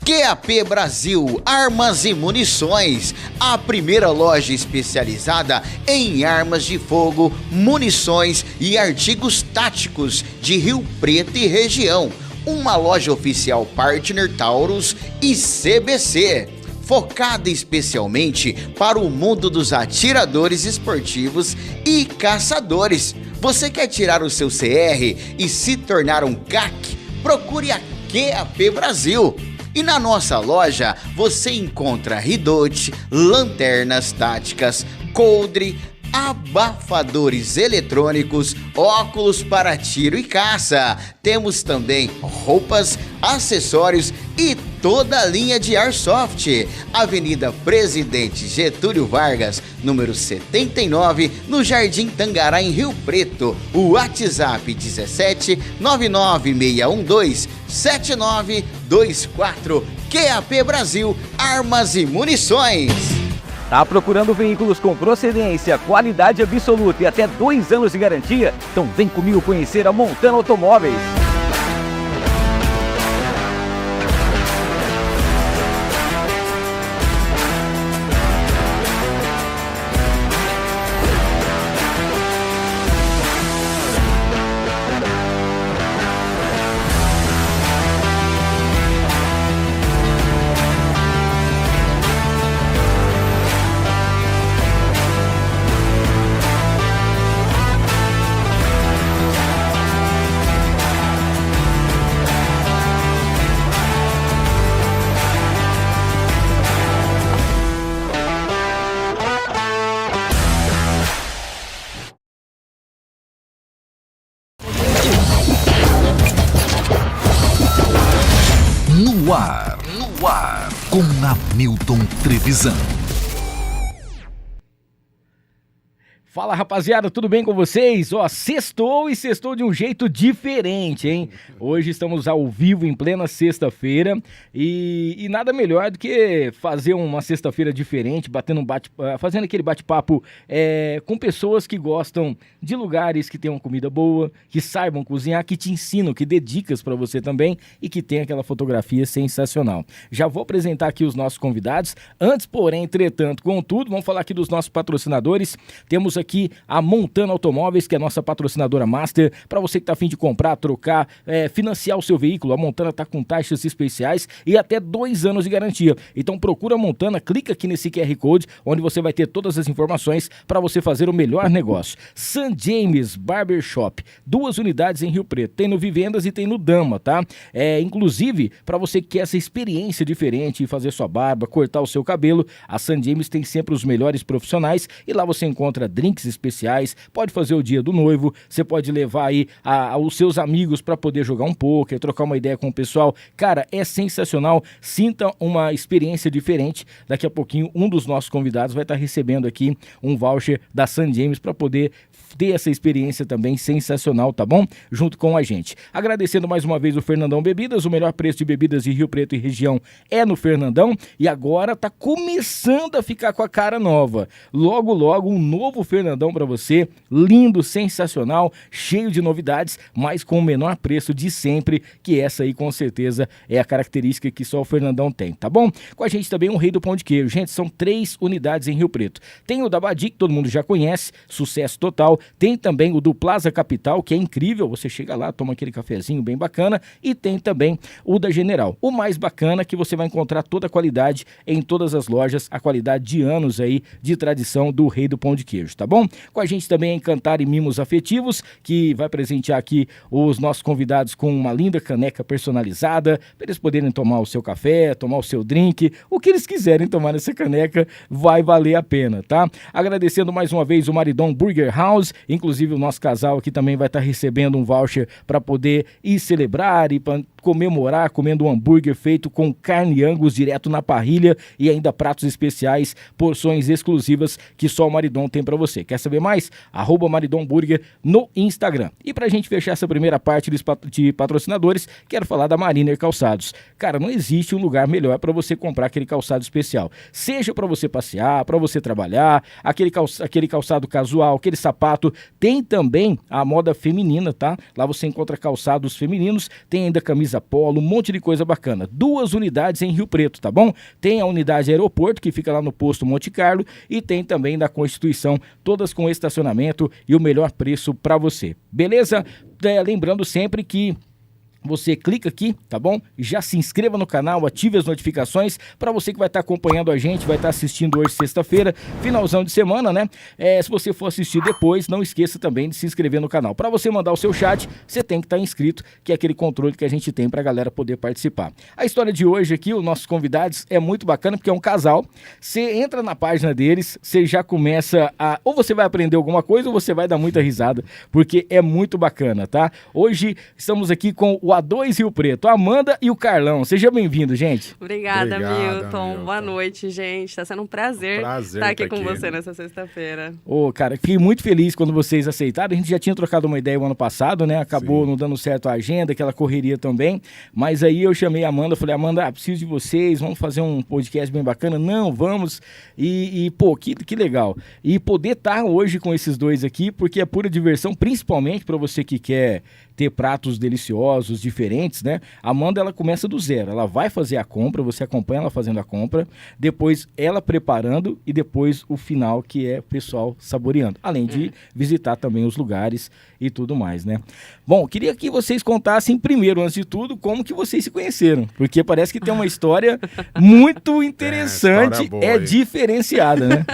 QAP Brasil Armas e Munições, a primeira loja especializada em armas de fogo, munições e artigos táticos de Rio Preto e região. Uma loja oficial partner Taurus e CBC, focada especialmente para o mundo dos atiradores esportivos e caçadores. Você quer tirar o seu CR e se tornar um CAC? Procure a QAP Brasil. E na nossa loja você encontra ridote, lanternas táticas, coldre, abafadores eletrônicos, óculos para tiro e caça. Temos também roupas, acessórios e toda a linha de Airsoft. Avenida Presidente Getúlio Vargas, número 79, no Jardim Tangará, em Rio Preto. O WhatsApp 17 99612 7924. QAP Brasil Armas e Munições. Tá procurando veículos com procedência, qualidade absoluta e até 2 anos de garantia? Então vem comigo conhecer a Montana Automóveis. No ar, com Hamilton Trevisan. Fala, rapaziada, tudo bem com vocês? Sextou e sextou de um jeito diferente, hein? Hoje estamos ao vivo em plena sexta-feira e nada melhor do que fazer uma sexta-feira diferente, fazendo aquele bate-papo com pessoas que gostam de lugares que tenham comida boa, que saibam cozinhar, que te ensinam, que dê dicas pra você também e que tem aquela fotografia sensacional. Já vou apresentar aqui os nossos convidados. Antes, porém, entretanto, contudo, vamos falar aqui dos nossos patrocinadores. Temos aqui a Montana Automóveis, que é a nossa patrocinadora master, para você que está a fim de comprar, trocar, financiar o seu veículo. A Montana está com taxas especiais e até 2 anos de garantia. Então procura a Montana, clica aqui nesse QR Code, onde você vai ter todas as informações para você fazer o melhor negócio. St. James Barbershop, 2 unidades em Rio Preto, tem no Vivendas e tem no Dama, tá? Inclusive, para você que quer essa experiência diferente, fazer sua barba, cortar o seu cabelo, a St. James tem sempre os melhores profissionais e lá você encontra drinks especiais, pode fazer o dia do noivo, você pode levar aí os seus amigos para poder jogar um poker, trocar uma ideia com o pessoal. Cara, é sensacional, sinta uma experiência diferente. Daqui a pouquinho um dos nossos convidados vai estar recebendo aqui um voucher da St. James para poder ter essa experiência também sensacional, tá bom? Junto com a gente. Agradecendo mais uma vez o Fernandão Bebidas, o melhor preço de bebidas de Rio Preto e região é no Fernandão, e agora tá começando a ficar com a cara nova. Logo, logo, um novo Fernandão para você, lindo, sensacional, cheio de novidades, mas com o menor preço de sempre, que essa aí com certeza é a característica que só o Fernandão tem, tá bom? Com a gente também o Rei do Pão de Queijo. Gente, são 3 unidades em Rio Preto. Tem o da Badi, que todo mundo já conhece, sucesso total. Tem também o do Plaza Capital, que é incrível, você chega lá, toma aquele cafezinho bem bacana, e tem também o da General. O mais bacana é que você vai encontrar toda a qualidade em todas as lojas, a qualidade de anos aí de tradição do Rei do Pão de Queijo, tá bom? Com a gente também é Encantar e Mimos Afetivos, que vai presentear aqui os nossos convidados com uma linda caneca personalizada, para eles poderem tomar o seu café, tomar o seu drink, o que eles quiserem tomar nessa caneca, vai valer a pena, tá? Agradecendo mais uma vez o Maridon Burger House, inclusive o nosso casal aqui também vai estar recebendo um voucher para poder ir celebrar e comemorar comendo um hambúrguer feito com carne Angus direto na parrilha e ainda pratos especiais, porções exclusivas que só o Maridon tem para você. Quer saber mais? @Maridon Burger no Instagram. E pra gente fechar essa primeira parte de patrocinadores, quero falar da Mariner Calçados. Cara, não existe um lugar melhor para você comprar aquele calçado especial. Seja para você passear, para você trabalhar, aquele calçado casual, aquele sapato. Tem também a moda feminina, tá? Lá você encontra calçados femininos, tem ainda camisa camisa polo, um monte de coisa bacana. 2 unidades em Rio Preto, tá bom? Tem a unidade aeroporto, que fica lá no posto Monte Carlo, e tem também da Constituição, todas com estacionamento e o melhor preço para você. Beleza? Lembrando sempre que você clica aqui, tá bom? Já se inscreva no canal, ative as notificações para você que vai estar acompanhando a gente, vai estar assistindo hoje sexta-feira, finalzão de semana, né? Se você for assistir depois, não esqueça também de se inscrever no canal. Para você mandar o seu chat, você tem que estar inscrito, que é aquele controle que a gente tem para a galera poder participar. A história de hoje aqui, os nossos convidados, é muito bacana porque é um casal. Você entra na página deles, você já começa a... Ou você vai aprender alguma coisa ou você vai dar muita risada, porque é muito bacana, tá? Hoje estamos aqui com o A2 Rio Preto, a Amanda e o Carlão. Seja bem-vindo, gente. Obrigada, Milton. Boa noite, gente. Tá sendo um prazer estar aqui com você nessa sexta-feira. Cara, fiquei muito feliz quando vocês aceitaram. A gente já tinha trocado uma ideia o ano passado, né? Acabou não dando certo a agenda, aquela correria também. Mas aí eu chamei a Amanda, falei, Amanda, preciso de vocês, vamos fazer um podcast bem bacana? Não, vamos. Pô, que legal. E poder estar hoje com esses dois aqui, porque é pura diversão, principalmente para você que quer ter pratos deliciosos, diferentes, né? A Amanda, ela começa do zero. Ela vai fazer a compra, você acompanha ela fazendo a compra, depois ela preparando e depois o final, que é o pessoal saboreando. Além de visitar também os lugares e tudo mais, né? Bom, queria que vocês contassem primeiro, antes de tudo, como que vocês se conheceram. Porque parece que tem uma história muito interessante, diferenciada, né?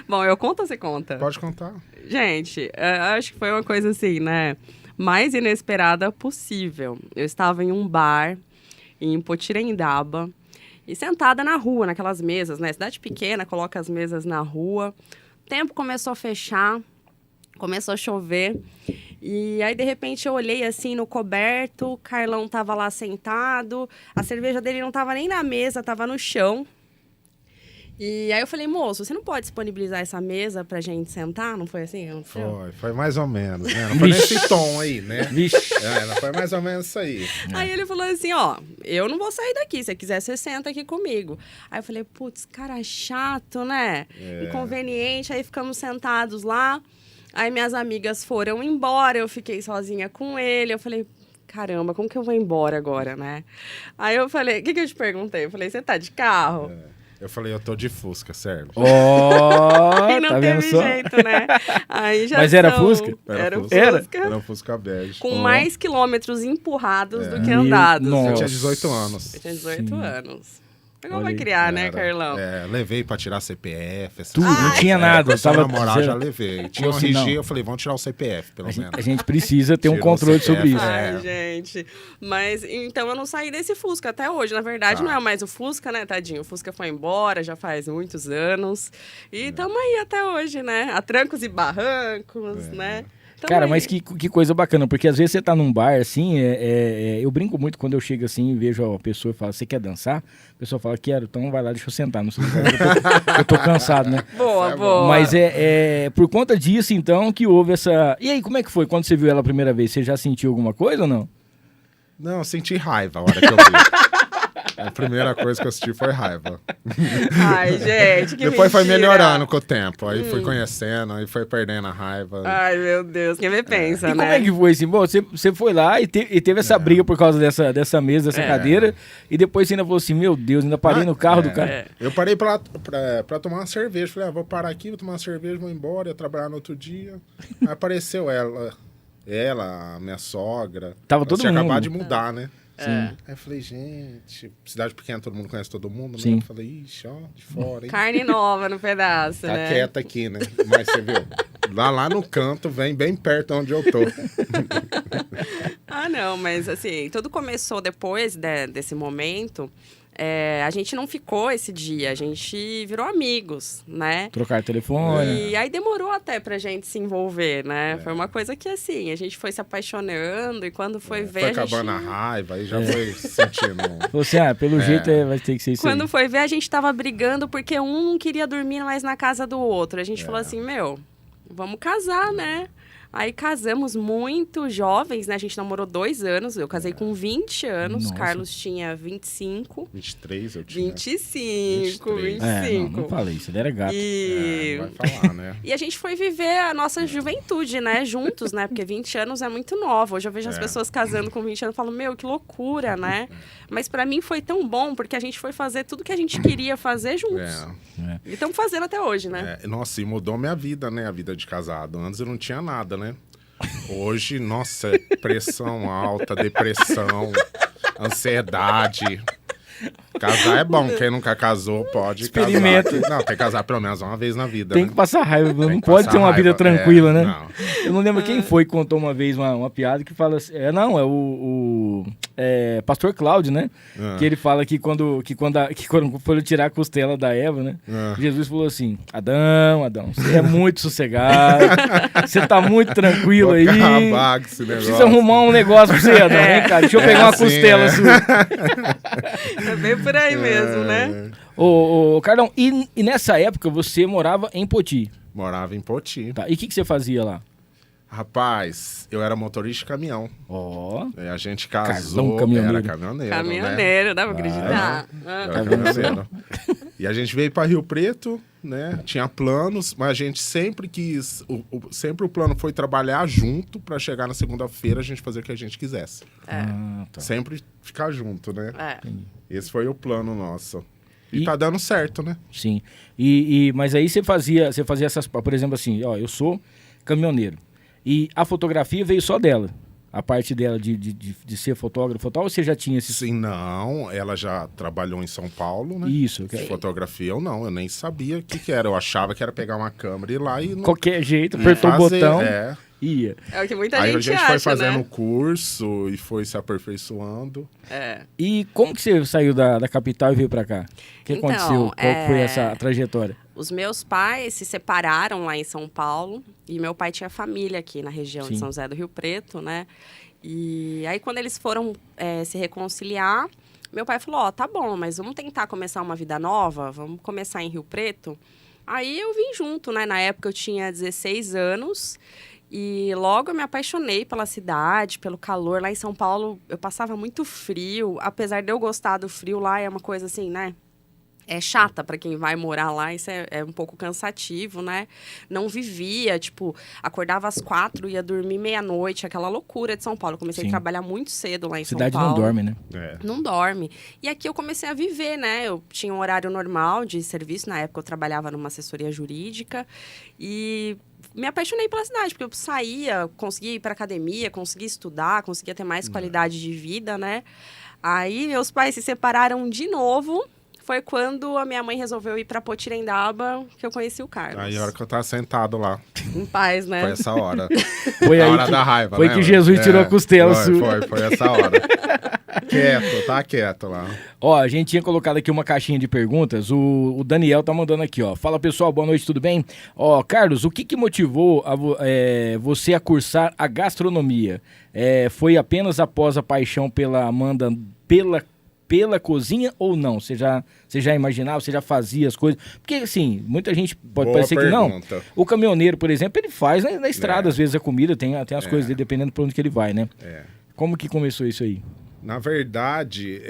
Bom, eu conto ou você conta? Pode contar. Gente, acho que foi uma coisa assim, né? Mais inesperada possível. Eu estava em um bar em Potirendaba e sentada na rua, naquelas mesas, né? Cidade pequena, coloca as mesas na rua. O tempo começou a fechar, começou a chover. E aí, de repente, eu olhei assim no coberto, o Carlão tava lá sentado, a cerveja dele não tava nem na mesa, tava no chão. E aí eu falei, moço, você não pode disponibilizar essa mesa pra gente sentar? Não foi assim? Foi mais ou menos, né? Não foi nesse tom aí, né? Não foi mais ou menos isso aí. Aí ele falou assim, ó, eu não vou sair daqui, se você quiser, você senta aqui comigo. Aí eu falei, putz, cara chato, né? Inconveniente, aí ficamos sentados lá. Aí minhas amigas foram embora, eu fiquei sozinha com ele, eu falei... Caramba, como que eu vou embora agora, né? Aí eu falei, o que eu te perguntei? Eu falei, você tá de carro? Eu falei, eu tô de Fusca, serve. E não tá teve vendo só? jeito, né? Aí já Mas era Fusca? Era Fusca. Era um Fusca bege. Com mais quilômetros empurrados do que andados. Eu tinha 18 anos. Eu tinha 18 anos. Agora vai criar, né, Carlão? Levei pra tirar CPF. Tudo, não tinha nada. Eu tava namorar, já levei. Tinha um RG, eu falei, vamos tirar o CPF, pelo menos. A gente precisa ter um controle sobre isso. Ai, gente. Mas, então, eu não saí desse Fusca até hoje. Na verdade, não é mais o Fusca, né, tadinho? O Fusca foi embora, já faz muitos anos. E tamo aí até hoje, né? A trancos e barrancos, né? Cara, mas que coisa bacana, porque às vezes você tá num bar, assim, eu brinco muito quando eu chego assim e vejo a pessoa e falo, você quer dançar? A pessoa fala, quero, então vai lá, deixa eu sentar. Não sei, eu tô cansado, né? Boa. Mas por conta disso, então, que houve essa... E aí, como é que foi? Quando você viu ela a primeira vez, você já sentiu alguma coisa ou não? Não, eu senti raiva a hora que eu vi. A primeira coisa que eu senti foi raiva. Ai, gente, que Depois foi mentira. melhorando com o tempo. Aí fui conhecendo, aí foi perdendo a raiva. Ai, meu Deus, quem me pensa, E né? como é que foi assim? Bom, você foi lá e teve essa briga por causa dessa mesa, dessa cadeira, e depois você ainda falou assim, meu Deus, ainda parei no carro do cara. Eu parei pra tomar uma cerveja. Falei, vou parar aqui, vou tomar uma cerveja, vou embora, ia trabalhar no outro dia. Aí apareceu ela, a minha sogra. Tava todo tinha mundo. acabado de mudar, né? Sim. Aí eu falei, gente, cidade pequena, todo mundo conhece todo mundo, né? Sim. Eu falei, ixi, ó, de fora, hein? Carne nova no pedaço, Tá né? quieta aqui, né? Mas você viu, lá no canto, vem bem perto onde eu tô. Ah, não, mas assim, tudo começou depois desse momento. A gente não ficou esse dia, a gente virou amigos, né? Trocar telefone. E aí demorou até pra gente se envolver, né? Foi uma coisa que, assim, a gente foi se apaixonando e quando foi ver, Foi a gente... acabando a raiva, aí já foi sentindo... Falou assim, pelo jeito vai ter que ser isso Quando aí. foi ver, a gente tava brigando porque um não queria dormir mais na casa do outro. A gente falou assim, vamos casar, né? Aí casamos muito jovens, né? A gente namorou 2 anos. Eu casei com 20 anos. Nossa. Carlos tinha 25. 23 eu tinha. 25, 23. 25. Não falei, isso ele era gato. E... Não vai falar, né? E a gente foi viver a nossa juventude, né? Juntos, né? Porque 20 anos é muito nova. Hoje eu vejo as pessoas casando com 20 anos e falo, meu, que loucura, né? Mas pra mim foi tão bom, porque a gente foi fazer tudo que a gente queria fazer juntos. E estamos fazendo até hoje, né? Nossa, e mudou minha vida, né? A vida de casado. Antes eu não tinha nada, né? Hoje, nossa, pressão alta, depressão, ansiedade. Casar é bom, quem nunca casou pode Experimenta. casar. Não, tem que casar pelo menos uma vez na vida, Tem né? que passar raiva, Tem não que pode passar ter uma vida raiva, tranquila, né? Não. Eu não lembro quem foi que contou uma vez uma piada que fala assim, é o Pastor Cláudio, né? Que ele fala que quando foram tirar a costela da Eva, né? Jesus falou assim, Adão, você é muito sossegado, você tá muito tranquilo aí, Acabar com esse negócio. precisa arrumar um negócio pra você, Adão, hein, cara? Deixa eu pegar uma assim, costela sua. É bem por aí mesmo, né? Ô, Carlão, e nessa época você morava em Poti, Morava em Poti. tá? E o que você fazia lá? Rapaz, eu era motorista de caminhão. Ó, A gente Carlão casou, caminhoneiro. era caminhoneiro, né? Caminhoneiro, dá pra acreditar. Era caminhoneiro. E a gente veio para Rio Preto, né? Tinha planos, mas a gente sempre quis... sempre o plano foi trabalhar junto para chegar na segunda-feira a gente fazer o que a gente quisesse. tá. Sempre ficar junto, né? É. Esse foi o plano nosso. E- E tá dando certo, né? Sim. Mas aí você fazia essas, por exemplo, assim, ó, eu sou caminhoneiro. E a fotografia veio só dela. A parte dela de ser fotógrafo, tal, ou você já tinha esse... Sim, não. Ela já trabalhou em São Paulo, né? Isso. Fotografia eu não. Eu nem sabia o que era. Eu achava que era pegar uma câmera e ir lá e... não- Qualquer jeito, e apertou o fazer, botão, É. ia. É o que muita Aí a gente gente acha, foi fazendo né? curso e foi se aperfeiçoando. É. E como que você saiu da capital e veio pra cá? O que Então, aconteceu? Qual que foi essa trajetória? Os meus pais se separaram lá em São Paulo e meu pai tinha família aqui na região Sim. de São José do Rio Preto, né? E aí, quando eles foram se reconciliar, meu pai falou, ó, tá bom, mas vamos tentar começar uma vida nova? Vamos começar em Rio Preto? Aí eu vim junto, né? Na época eu tinha 16 anos e logo eu me apaixonei pela cidade, pelo calor. Lá em São Paulo eu passava muito frio, apesar de eu gostar do frio, lá é uma coisa assim, né? É chata para quem vai morar lá, isso é um pouco cansativo, né? Não vivia, tipo, acordava às 4, ia dormir meia-noite, aquela loucura de São Paulo. Eu comecei Sim. a trabalhar muito cedo lá em Cidade São Paulo. não dorme, né? É. Não dorme. E aqui eu comecei a viver, né? Eu tinha um horário normal de serviço. Na época eu trabalhava numa assessoria jurídica. E me apaixonei pela cidade, porque eu saía, conseguia ir para academia, conseguia estudar, conseguia ter mais qualidade de vida, né? Aí meus pais se separaram de novo. Foi quando a minha mãe resolveu ir para Potirendaba que eu conheci o Carlos. Aí a hora que eu tava sentado lá. Em paz, né? Foi essa hora. Foi A aí hora que, da raiva, foi né? que Jesus tirou a costela sua. Foi essa hora. Quieto, tá quieto lá. Ó, a gente tinha colocado aqui uma caixinha de perguntas. O Daniel tá mandando aqui, ó. Fala, pessoal, boa noite, tudo bem? Ó, Carlos, o que motivou você a cursar a gastronomia? Foi apenas após a paixão pela Amanda, pela cozinha ou não? Você já imaginava, você já fazia as coisas? Porque, assim, muita gente pode Boa parecer pergunta. que não. O caminhoneiro, por exemplo, ele faz na estrada, às vezes, a comida, tem as coisas dele, dependendo por onde que ele vai, né? Como que começou isso aí? Na verdade,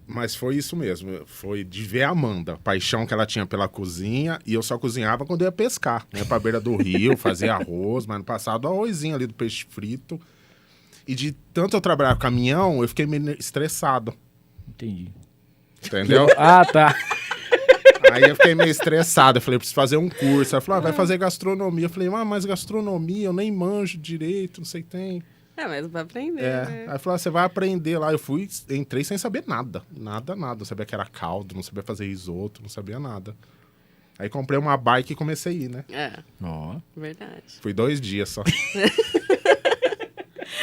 mas foi isso mesmo. Foi de ver a Amanda, a paixão que ela tinha pela cozinha. E eu só cozinhava quando eu ia pescar, né? Pra beira do rio, fazer arroz. Mas no passado, arrozinho ali do peixe frito. E de tanto eu trabalhar com caminhão, eu fiquei meio estressado. Entendi. Entendeu? Ah, tá. Aí eu fiquei meio estressado. Eu falei, preciso fazer um curso. Ela falou, vai fazer gastronomia. Eu falei, mas gastronomia, eu nem manjo direito, não sei o que tem. Mas vai aprender, né? Aí falou, você vai aprender lá. Eu entrei sem saber nada. Nada. Não sabia que era caldo, não sabia fazer risoto, não sabia nada. Aí comprei uma bike e comecei a ir, né? Ó. Verdade. Fui 2 dias só.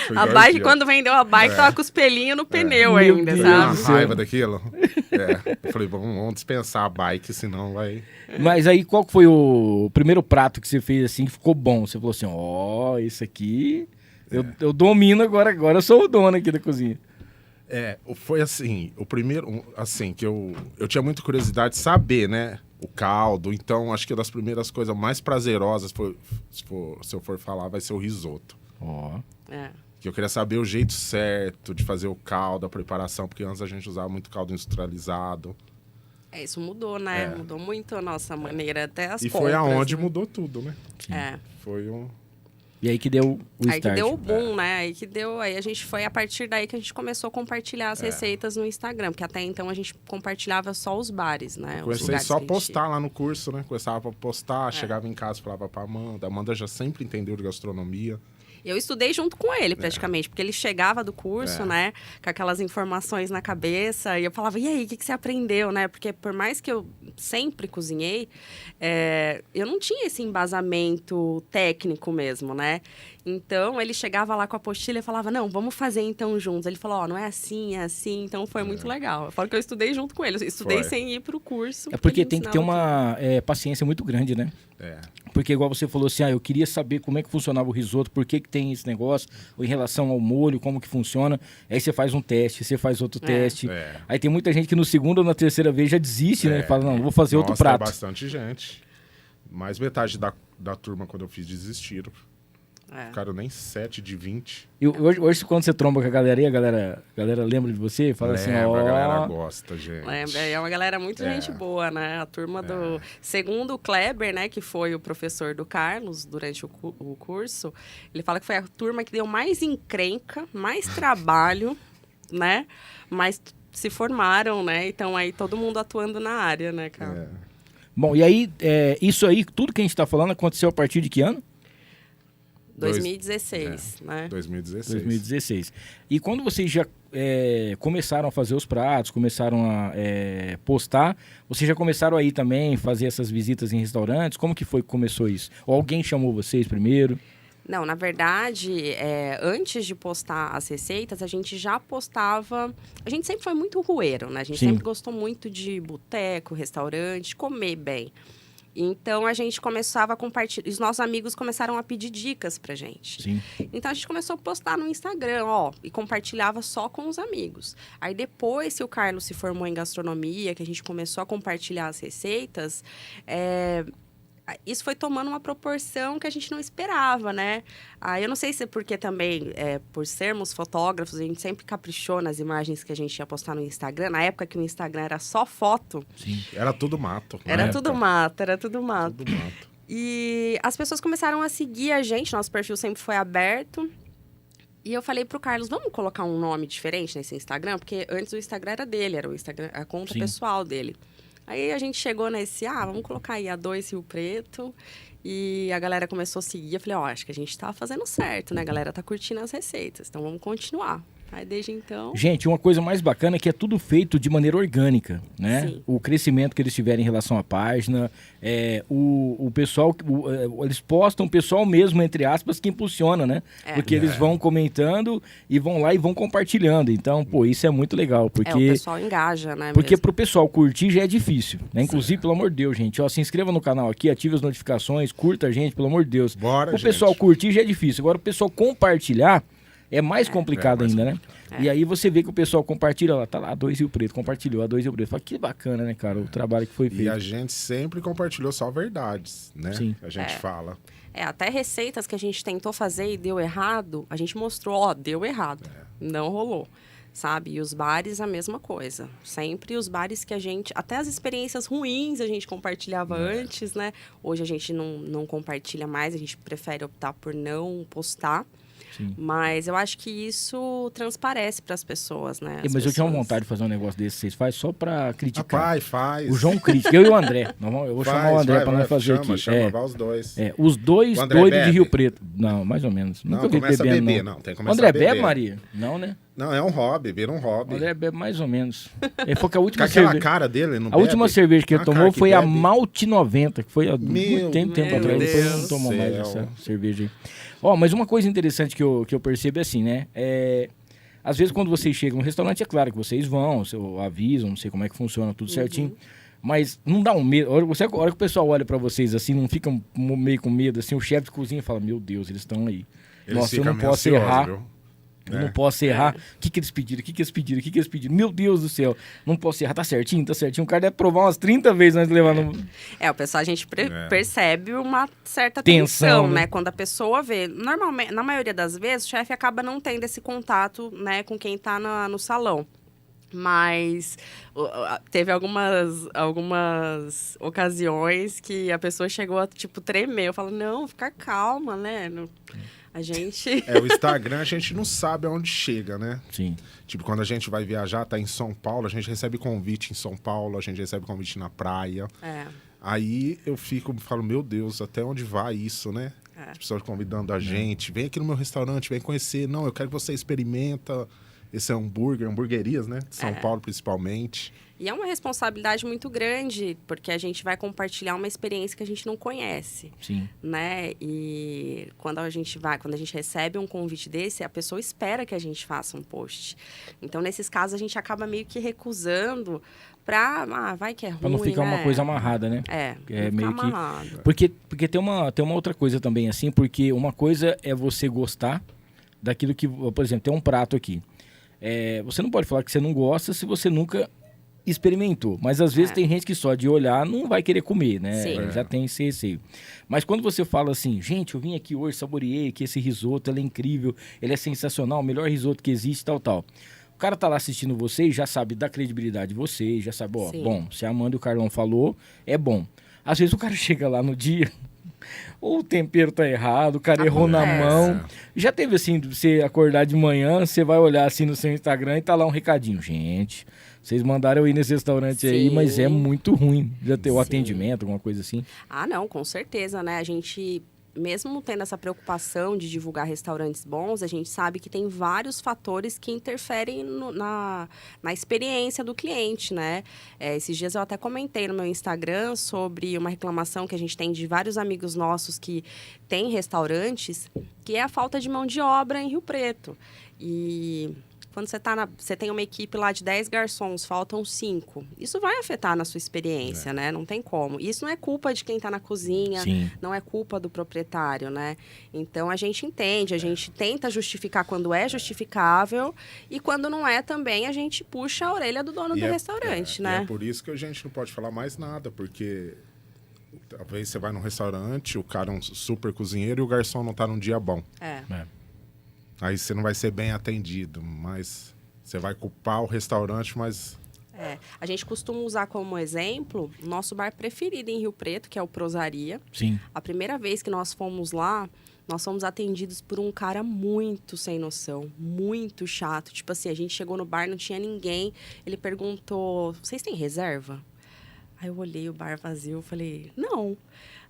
Fui A 2 bike, dias. quando vendeu a bike, tava com os pelinhos no pneu Meu ainda, Deus. Uma sabe? raiva daquilo. Eu falei, vamos dispensar a bike, senão vai... Mas aí, qual que foi o primeiro prato que você fez assim que ficou bom? Você falou assim, ó, esse aqui eu domino agora eu sou o dono aqui da cozinha. Foi assim, o primeiro, assim, que eu tinha muita curiosidade de saber, né? o caldo. Então, acho que uma das primeiras coisas mais prazerosas, se eu for falar, vai ser o risoto. Ó. É. Que eu queria saber o jeito certo de fazer o caldo, a preparação, porque antes a gente usava muito caldo industrializado. Isso mudou, né? Mudou muito a nossa maneira, até as E compras. foi aonde né? mudou tudo, né? É. Foi um... E aí que deu o Aí start. que deu o boom, né? Aí a gente foi a partir daí que a gente começou a compartilhar as receitas no Instagram, porque até então a gente compartilhava só os bares, né? Os Comecei lugares só a que gente postar lá no curso, né? Começava a postar, chegava em casa, falava pra Amanda. A Amanda já sempre entendeu de gastronomia. Eu estudei junto com ele, praticamente, porque ele chegava do curso, né, com aquelas informações na cabeça, e eu falava, e aí, o que você aprendeu, né? Porque por mais que eu sempre cozinhei, eu não tinha esse embasamento técnico mesmo, né? Então, ele chegava lá com a apostila e falava, não, vamos fazer então juntos. Ele falou, não é assim, é assim. Então, foi muito legal. Eu falo que eu estudei junto com ele. Eu estudei sem ir pro curso. É porque ele tem que ter uma paciência muito grande, né? Porque igual você falou assim, eu queria saber como é que funcionava o risoto, por que tem esse negócio, ou em relação ao molho, como que funciona. Aí você faz um teste, você faz outro teste. Aí tem muita gente que no segundo ou na terceira vez já desiste, né? Fala, não, vou fazer outro prato. Bastante gente. Mais metade da turma, quando eu fiz, desistiram. Ficaram nem 7 de 20. E hoje, quando você tromba com a galera aí, a galera lembra de você? Fala assim, a galera gosta, gente. Lembra, é uma galera muito gente boa, né? A turma do... Segundo o Kleber, né, que foi o professor do Carlos durante o curso, ele fala que foi a turma que deu mais encrenca, mais trabalho, né? Mas se formaram, né? Então aí todo mundo atuando na área, né, cara? Bom, e aí, isso aí, tudo que a gente tá falando aconteceu a partir de que ano? 2016, né? 2016. E quando vocês já começaram a fazer os pratos, começaram a postar, vocês já começaram aí também fazer essas visitas em restaurantes? Como que foi que começou isso? Ou alguém chamou vocês primeiro? Não, na verdade, antes de postar as receitas, a gente já postava... A gente sempre foi muito rueiro, né? A gente sempre gostou muito de boteco, restaurante, comer bem. Então, a gente começava a compartilhar... Os nossos amigos começaram a pedir dicas pra gente. Sim. Então, a gente começou a postar no Instagram, e compartilhava só com os amigos. Aí, depois que o Carlos se formou em gastronomia, que a gente começou a compartilhar as receitas... Isso foi tomando uma proporção que a gente não esperava, né? Eu não sei se é porque também, por sermos fotógrafos, a gente sempre caprichou nas imagens que a gente ia postar no Instagram. Na época que o Instagram era só foto. Sim, era tudo mato. Era tudo mato. E as pessoas começaram a seguir a gente, nosso perfil sempre foi aberto. E eu falei pro Carlos, vamos colocar um nome diferente nesse Instagram? Porque antes o Instagram era dele, era o Instagram, a conta pessoal dele. Aí a gente chegou nesse, vamos colocar aí A2 Rio Preto. E a galera começou a seguir. Eu falei, acho que a gente tá fazendo certo, né? A galera tá curtindo as receitas, então vamos continuar. Aí desde então... Gente, uma coisa mais bacana é que é tudo feito de maneira orgânica, né? Sim. O crescimento que eles tiverem em relação à página, o pessoal, eles postam o pessoal mesmo, entre aspas, que impulsiona, né? Porque eles vão comentando e vão lá e vão compartilhando. Então, isso é muito legal, porque... o pessoal engaja, né? Porque mesmo. pro pessoal curtir já é difícil, né? Inclusive, pelo amor de Deus, gente, se inscreva no canal aqui, ative as notificações, curta a gente, pelo amor de Deus. Bora, o pessoal curtir já é difícil. Agora, o pessoal compartilhar... É mais complicado mais ainda, né? E aí você vê que o pessoal compartilha lá, tá lá, A2 Rio Preto, compartilhou A2 Rio Preto. Fala, que bacana, né, cara, o trabalho que foi feito. E a gente sempre compartilhou só verdades, né? Sim. A gente fala. Até receitas que a gente tentou fazer e deu errado, a gente mostrou, deu errado, não rolou. Sabe? E os bares, a mesma coisa. Sempre os bares que a gente... Até as experiências ruins a gente compartilhava antes, né? Hoje a gente não compartilha mais, a gente prefere optar por não postar. Sim. Mas eu acho que isso transparece para as pessoas, né? Mas eu tinha uma vontade de fazer um negócio desse, vocês fazem só pra criticar. Rapaz, faz. O João critica, eu e o André. Eu vou chamar o André pra nós fazer aqui. Chama os dois. Os dois doidos de Rio Preto. Não, mais ou menos. Não, começa a beber, não. Tem que começar André a beber. bebe, Maria? Não, né? Não, é um hobby, vira um hobby. O André bebe mais ou menos. Ele falou que a última Com aquela cerveja... cara dele, não A última cerveja que ele tomou foi a Malte 90, que foi há muito tempo atrás. Depois ele não tomou mais essa cerveja aí. Mas uma coisa interessante que eu percebo é assim, né? Às vezes quando vocês chegam no restaurante, é claro que vocês vão, avisam, não sei como é que funciona, tudo certinho. Mas não dá um medo. A hora que o pessoal olha pra vocês assim, não fica meio com medo, assim, o chefe de cozinha fala, meu Deus, eles estão aí. Eles Nossa, eu não posso errar. Viu? Eu não posso errar. O que eles pediram? O que eles pediram? O que eles pediram? Meu Deus do céu. Não posso errar. Tá certinho, tá certinho. O cara deve provar umas 30 vezes antes de levar no... O pessoal, a gente percebe uma certa Tensão, tensão, né? né? Quando a pessoa vê. Normalmente, na maioria das vezes, o chefe acaba não tendo esse contato, né, com quem tá no salão. Mas teve algumas ocasiões que a pessoa chegou a, tipo, tremer. Eu falo, não, fica calma, né? A gente... O Instagram a gente não sabe aonde chega, né? Sim. Tipo, quando a gente vai viajar, tá em São Paulo, a gente recebe convite em São Paulo, a gente recebe convite na praia. Aí eu falo, meu Deus, até onde vai isso, né? As pessoas convidando a gente, vem aqui no meu restaurante, vem conhecer. Não, eu quero que você experimenta esse hambúrguer, hamburguerias, né? De São Paulo, principalmente. E é uma responsabilidade muito grande, porque a gente vai compartilhar uma experiência que a gente não conhece. Sim. Né? E quando a gente recebe um convite desse, a pessoa espera que a gente faça um post. Então, nesses casos, a gente acaba meio que recusando vai que é ruim, pra não ficar, né, uma coisa amarrada, né? É meio amarrado. Porque tem uma outra coisa também, assim, porque uma coisa é você gostar daquilo que... Por exemplo, tem um prato aqui. Você não pode falar que você não gosta se você nunca experimentou. Mas às vezes tem gente que só de olhar não vai querer comer, né? Sim. Já tem esse receio. Mas quando você fala assim, gente, eu vim aqui hoje, saboreei que esse risoto, ele é incrível, ele é sensacional, o melhor risoto que existe, tal. O cara tá lá assistindo vocês, já sabe da credibilidade de vocês, já sabe, bom, se a Amanda e o Carlão falou, é bom. Às vezes o cara chega lá no dia... ou o tempero tá errado, o cara errou na mão. Já teve assim, você acordar de manhã, você vai olhar assim no seu Instagram e tá lá um recadinho. Gente, vocês mandaram eu ir nesse restaurante aí, mas é muito ruim. Já ter o atendimento, alguma coisa assim. Não, com certeza, né? A gente... Mesmo tendo essa preocupação de divulgar restaurantes bons, a gente sabe que tem vários fatores que interferem na experiência do cliente, né? Esses dias eu até comentei no meu Instagram sobre uma reclamação que a gente tem de vários amigos nossos que têm restaurantes, que é a falta de mão de obra em Rio Preto. E... quando você tem uma equipe lá de 10 garçons, faltam 5. Isso vai afetar na sua experiência, né? Não tem como. Isso não é culpa de quem está na cozinha, não é culpa do proprietário, né? Então, a gente entende, a gente tenta justificar quando é justificável e quando não é também, a gente puxa a orelha do dono do restaurante, né? E é por isso que a gente não pode falar mais nada, porque talvez você vai num restaurante, o cara é um super cozinheiro e o garçom não está num dia bom. Aí você não vai ser bem atendido, mas você vai culpar o restaurante, mas... A gente costuma usar como exemplo o nosso bar preferido em Rio Preto, que é o Prosaria. Sim. A primeira vez que nós fomos lá, nós fomos atendidos por um cara muito sem noção, muito chato. Tipo assim, a gente chegou no bar, não tinha ninguém. Ele perguntou, vocês têm reserva? Aí eu olhei o bar vazio, falei, não.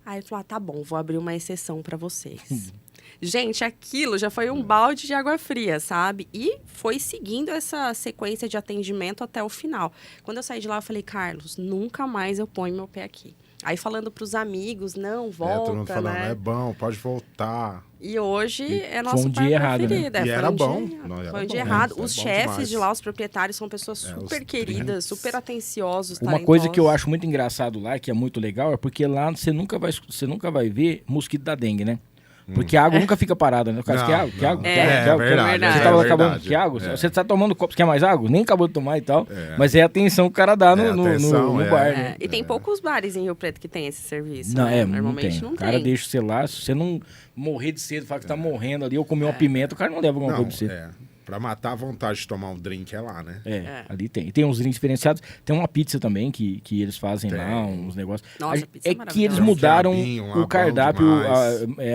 Aí ele falou, tá bom, vou abrir uma exceção para vocês. Gente, aquilo já foi um balde de água fria, sabe? E foi seguindo essa sequência de atendimento até o final. Quando eu saí de lá, eu falei, Carlos, nunca mais eu ponho meu pé aqui. Aí falando pros amigos, não, volta, todo mundo falando, né? é bom, pode voltar. E hoje é nosso foi um dia errado, preferido. né? E era bom. Foi um dia errado. Os bom chefes demais. de lá, os proprietários, são pessoas super queridas, super atenciosos, Uma coisa que eu acho muito engraçado lá, que é muito legal, é porque lá você nunca vai ver mosquito da dengue, né? Porque a água nunca fica parada, né? O cara quer água, quer água, quer água. verdade. Você tava acabando, quer água? Você tá tomando copo, você quer mais água? Nem acabou de tomar e tal. Mas é a atenção que o cara dá no bar, né? E tem poucos bares em Rio Preto que tem esse serviço, não, né? Normalmente não tem. O cara deixa você lá, se você não morrer de sede, falar que tá morrendo ali, ou comer uma pimenta, o cara não leva alguma coisa pra você. Pra matar a vontade de tomar um drink é lá, né? Ali tem. Tem uns drinks diferenciados. Tem uma pizza também que eles fazem lá, uns negócios. Nossa, pizza é que eles mudaram o cardápio,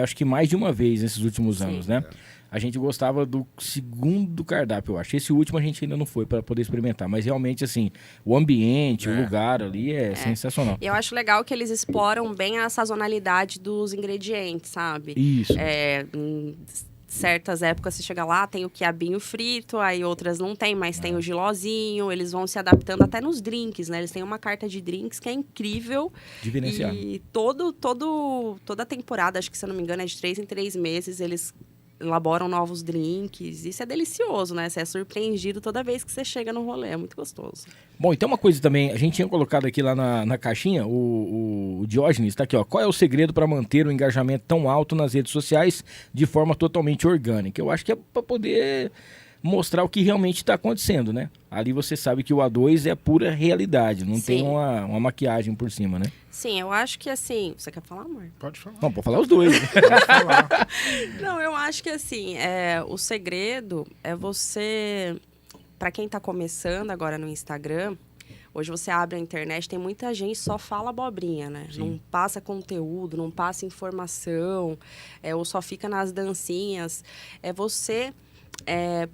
acho que mais de uma vez nesses últimos anos, né? A gente gostava do segundo cardápio, eu acho. Esse último a gente ainda não foi para poder experimentar. Mas realmente, assim, o ambiente, o lugar ali é sensacional. Eu acho legal que eles exploram bem a sazonalidade dos ingredientes, sabe? Isso. Certas épocas você chega lá, tem o quiabinho frito, aí outras não tem, mas tem o gilozinho, eles vão se adaptando até nos drinks, né? Eles têm uma carta de drinks que é incrível. Diferenciado. E toda temporada, acho que se eu não me engano, é de 3 em 3 meses, eles elaboram novos drinks. Isso é delicioso, né? Você é surpreendido toda vez que você chega no rolê, é muito gostoso. Bom, então uma coisa também, a gente tinha colocado aqui lá na caixinha, o Diógenes tá aqui, ó. Qual é o segredo para manter o engajamento tão alto nas redes sociais de forma totalmente orgânica? Eu acho que é para poder mostrar o que realmente está acontecendo, né? Ali você sabe que o A2 é pura realidade, não tem uma maquiagem por cima, né? Sim, eu acho que assim... Você quer falar, amor? Pode falar. Não, pode falar os dois. Pode falar. Não, eu acho que assim, o segredo é você... Para quem está começando agora no Instagram, hoje você abre a internet, tem muita gente que só fala abobrinha, né? Sim. Não passa conteúdo, não passa informação, ou só fica nas dancinhas. É você...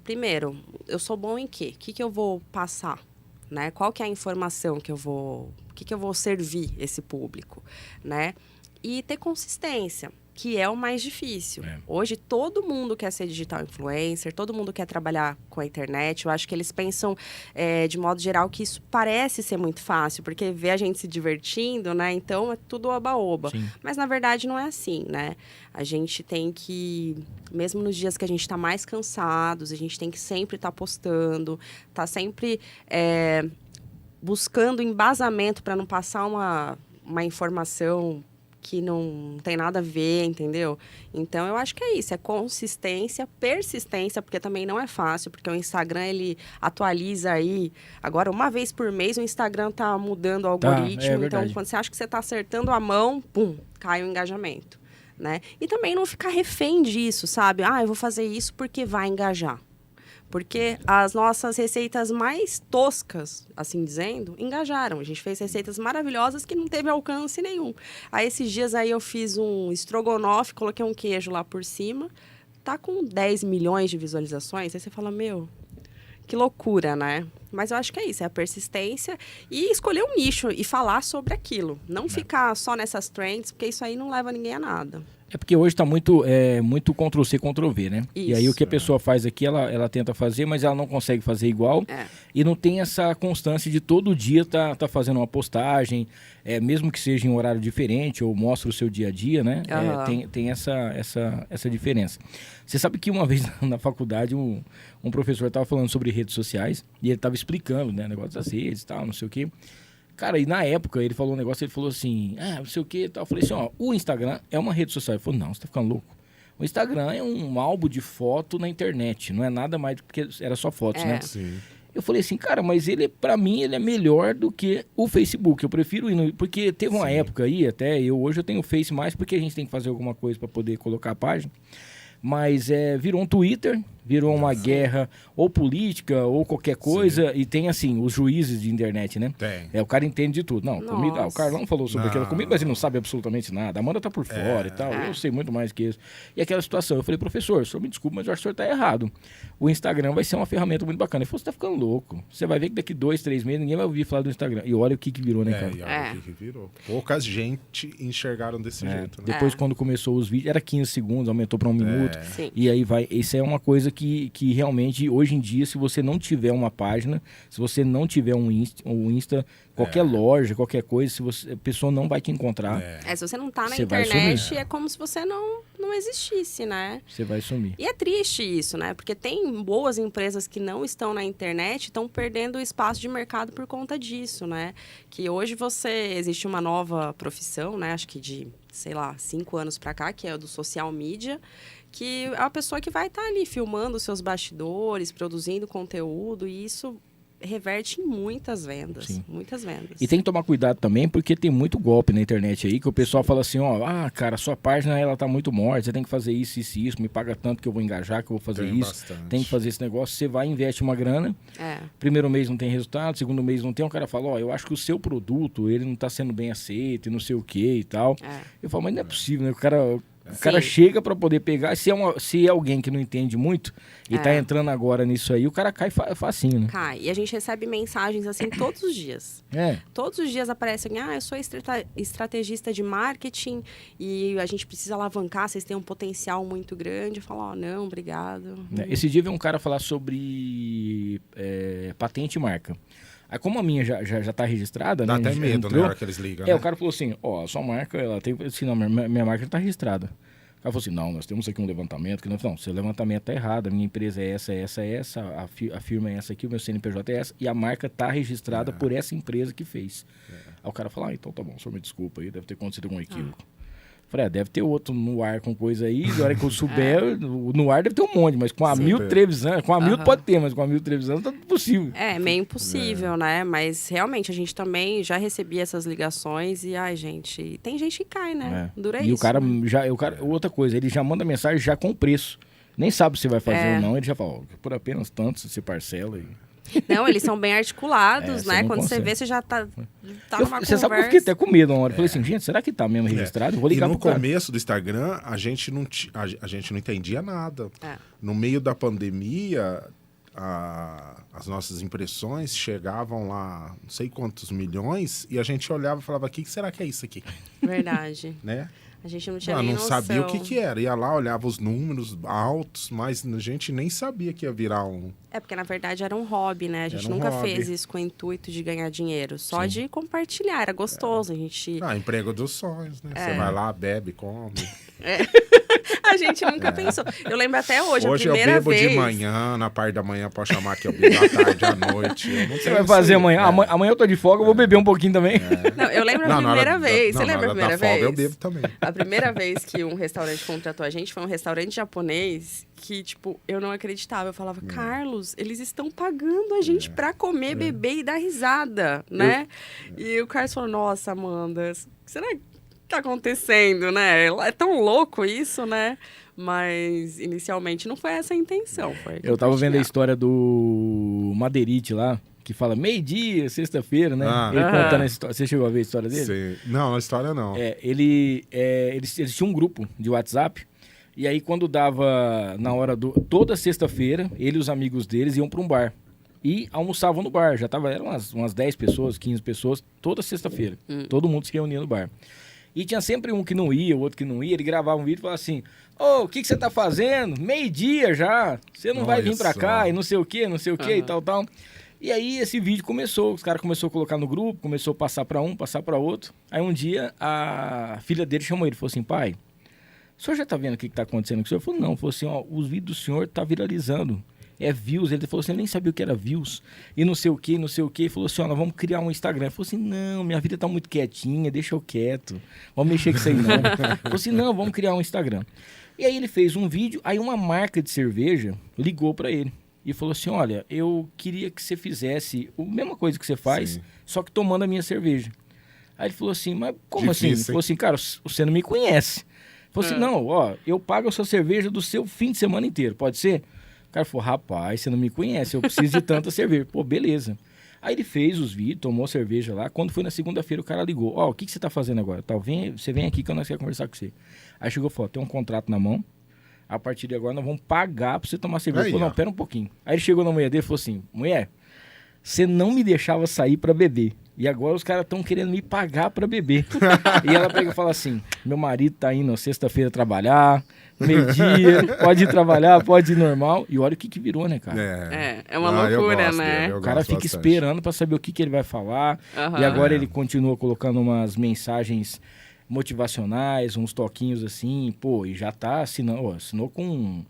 primeiro, eu sou bom em quê? O que eu vou passar? Né? Qual que é a informação que eu vou... O que eu vou servir esse público? Né? E ter consistência, que é o mais difícil. Hoje, todo mundo quer ser digital influencer, todo mundo quer trabalhar com a internet. Eu acho que eles pensam, de modo geral, que isso parece ser muito fácil, porque vê a gente se divertindo, né? Então, é tudo oba-oba. Sim. Mas, na verdade, não é assim, né? A gente tem que, mesmo nos dias que a gente está mais cansados, a gente tem que sempre estar postando, tá sempre buscando embasamento para não passar uma informação que não tem nada a ver, entendeu? Então, eu acho que é isso, é consistência, persistência, porque também não é fácil, porque o Instagram, ele atualiza aí, agora, uma vez por mês, o Instagram tá mudando o algoritmo, então, quando você acha que você tá acertando a mão, pum, cai o engajamento, né? E também não ficar refém disso, sabe? Eu vou fazer isso porque vai engajar. Porque as nossas receitas mais toscas, assim dizendo, engajaram. A gente fez receitas maravilhosas que não teve alcance nenhum. Aí, esses dias aí eu fiz um estrogonofe, coloquei um queijo lá por cima. Tá com 10 milhões de visualizações. Aí você fala, que loucura, né? Mas eu acho que é isso, é a persistência e escolher um nicho e falar sobre aquilo. Não ficar só nessas trends, porque isso aí não leva ninguém a nada. É porque hoje está muito Ctrl-C, Ctrl-V, né? Isso. E aí o que a pessoa faz aqui, ela tenta fazer, mas ela não consegue fazer igual. E não tem essa constância de todo dia tá fazendo uma postagem, mesmo que seja em um horário diferente, ou mostra o seu dia a dia, né? Tem essa diferença. Você sabe que uma vez na faculdade, um professor estava falando sobre redes sociais, e ele estava explicando, né? O negócio das redes e tal, não sei o quê. Cara, e na época ele falou um negócio, ele falou assim, não sei o que e tal. Eu falei assim, o Instagram é uma rede social. Ele falou, não, você tá ficando louco. O Instagram é um álbum de foto na internet, não é nada mais do que era só fotos, né? Sim. Eu falei assim, cara, mas pra mim, ele é melhor do que o Facebook. Eu prefiro ir no... Porque teve uma época aí, hoje eu tenho o Face mais porque a gente tem que fazer alguma coisa para poder colocar a página. Mas virou um Twitter, virou uma guerra ou política ou qualquer coisa. E tem, assim, os juízes de internet, né? Tem. O cara entende de tudo. Não, comida, o Carlão falou sobre aquela comida, mas ele não sabe absolutamente nada. A Amanda tá por fora e tal. Eu sei muito mais que isso. E aquela situação, eu falei, professor, o senhor me desculpa, mas eu acho que o senhor tá errado. O Instagram vai ser uma ferramenta muito bacana. Ele falou, você tá ficando louco. Você vai ver que daqui 2, 3 meses ninguém vai ouvir falar do Instagram. E olha o que virou, né, cara? E olha o que virou. Poucas gente enxergaram desse jeito, né? Depois, quando começou os vídeos, era 15 segundos, aumentou para 1 minuto. Sim. E aí vai. Isso é uma coisa que realmente, hoje em dia, se você não tiver uma página, se você não tiver um Insta, qualquer loja, qualquer coisa, a pessoa não vai te encontrar. Se você não tá na Você vai internet, sumir. é como se você não existisse, né? Você vai sumir. E é triste isso, né? Porque tem boas empresas que não estão na internet, estão perdendo o espaço de mercado por conta disso, né? Que hoje existe uma nova profissão, né? Acho que de, 5 anos pra cá, que é o do social media, que é a pessoa que vai estar ali filmando os seus bastidores, produzindo conteúdo, e isso reverte em muitas vendas. Sim. Muitas vendas. E tem que tomar cuidado também, porque tem muito golpe na internet aí, que o pessoal fala assim, cara, sua página ela tá muito morta, você tem que fazer isso, me paga tanto que eu vou engajar, que eu vou fazer tem que fazer esse negócio, você vai e investe uma grana, primeiro mês não tem resultado, segundo mês não tem, o cara fala, eu acho que o seu produto, ele não tá sendo bem aceito, e não sei o que e tal. Eu falo, mas não é possível, né? O cara chega para poder pegar, se é alguém que não entende muito e tá entrando agora nisso aí, o cara cai facinho, né? Cai. E a gente recebe mensagens assim todos os dias. Todos os dias aparecem, eu sou estrategista de marketing e a gente precisa alavancar, vocês têm um potencial muito grande. Eu falo, não, obrigado. Esse dia veio um cara falar sobre patente e marca. Aí como a minha já tá registrada, Dá né? até medo na hora que eles ligam, né? O cara falou assim, sua marca, ela tem... Assim, não, minha marca já tá registrada. O cara falou assim, não, nós temos aqui um levantamento. Não, seu levantamento tá errado, a minha empresa é essa, a firma é essa aqui, o meu CNPJ é essa, e a marca tá registrada por essa empresa que fez. Aí o cara falou, então tá bom, o senhor me desculpa aí, deve ter acontecido algum equívoco. Falei, deve ter outro no ar com coisa aí, na hora que eu souber, no ar deve ter um monte, mas com a Milton Trevisan, com a Milton pode ter, mas com a Milton Trevisan tá possível. É, meio impossível, né? Mas realmente a gente também já recebia essas ligações e, gente, tem gente que cai, né? Dura e isso. O cara, outra coisa, ele já manda mensagem já com preço. Nem sabe se vai fazer ou não, ele já fala, por apenas tanto, você parcela aí. Não, eles são bem articulados, né? Quando consegue. você vê, você já tá numa conversa. Você sabe que eu fiquei até com medo uma hora. Eu falei assim, gente, será que tá mesmo registrado? Eu vou ligar e no pro cara. começo do Instagram, a gente não entendia nada. No meio da pandemia, as nossas impressões chegavam lá, não sei quantos milhões, e a gente olhava e falava, o que será que é isso aqui? Verdade. Né? A gente não tinha nem noção. Sabia o que era. Ia lá, olhava os números altos, mas a gente nem sabia que ia virar um... Porque na verdade era um hobby, né? A gente nunca fez isso com o intuito de ganhar dinheiro. Só de compartilhar, era gostoso. A gente... emprego dos sonhos, né? Você vai lá, bebe, come. A gente nunca pensou. Eu lembro até hoje, a Hoje primeira eu bebo vez... de manhã, na parte da manhã, pode chamar que eu bebo à tarde, à noite. Você vai fazer amanhã? Amanhã eu tô de folga, eu vou beber um pouquinho também. Não, eu lembro a primeira vez. Você lembra a primeira vez? Folga, eu bebo também. A primeira vez que um restaurante contratou a gente foi um restaurante japonês que, eu não acreditava. Eu falava, Carlos, eles estão pagando a gente pra comer, beber e dar risada, né? E o Carlos falou, nossa, Amanda, será que tá acontecendo, né? É tão louco isso, né? Mas, inicialmente, não foi essa a intenção. Eu tava vendo a história do Madeirite lá, que fala meio-dia, sexta-feira, né? Ele contando a história. Você chegou a ver a história dele? Sim. Não, a história não. Eles tinham um grupo de WhatsApp, e aí quando dava na hora toda sexta-feira, ele e os amigos deles iam para um bar. E almoçavam no bar. Eram umas 10 pessoas, 15 pessoas, toda sexta-feira. Todo mundo se reunia no bar. E tinha sempre um que não ia, o outro que não ia. Ele gravava um vídeo e falava assim, o que você tá fazendo? Meio-dia já. Você não vai vir pra cá e não sei o quê e tal. E aí esse vídeo começou. Os caras começaram a colocar no grupo, começou a passar pra um, passar pra outro. Aí um dia a filha dele chamou ele e falou assim, pai, o senhor já tá vendo o que tá acontecendo com o senhor? Ele falou, não. Ele falou assim, os vídeos do senhor tá viralizando. É views. Ele falou assim, eu nem sabia o que era views. E não sei o que. Ele falou assim, nós vamos criar um Instagram. Ele falou assim, não, minha vida tá muito quietinha, deixa eu quieto. Vamos mexer com isso aí não. Ele falou assim, não, vamos criar um Instagram. E aí ele fez um vídeo, aí uma marca de cerveja ligou pra ele. E falou assim, olha, eu queria que você fizesse a mesma coisa que você faz, só que tomando a minha cerveja. Aí ele falou assim, mas como assim? Ele falou assim, cara, você não me conhece. Ele falou assim, não, eu pago a sua cerveja do seu fim de semana inteiro, pode ser? O cara falou, rapaz, você não me conhece, eu preciso de tanta cerveja. Pô, beleza. Aí ele fez os vídeos, tomou cerveja lá. Quando foi na segunda-feira, o cara ligou. O que você tá fazendo agora? Você vem aqui que nós queremos conversar com você. Aí chegou e falou, tem um contrato na mão. A partir de agora nós vamos pagar pra você tomar cerveja. Ele falou, não, pera um pouquinho. Aí ele chegou na mulher dele e falou assim, mulher, você não me deixava sair pra beber. E agora os caras estão querendo me pagar pra beber. E ela pega e fala assim, meu marido tá indo sexta-feira trabalhar, meio-dia, pode ir trabalhar, pode ir normal. E olha o que virou, né, cara? É uma loucura, né? O cara fica esperando pra saber o que ele vai falar. E agora ele continua colocando umas mensagens motivacionais, uns toquinhos assim, e já tá assinando, assinou com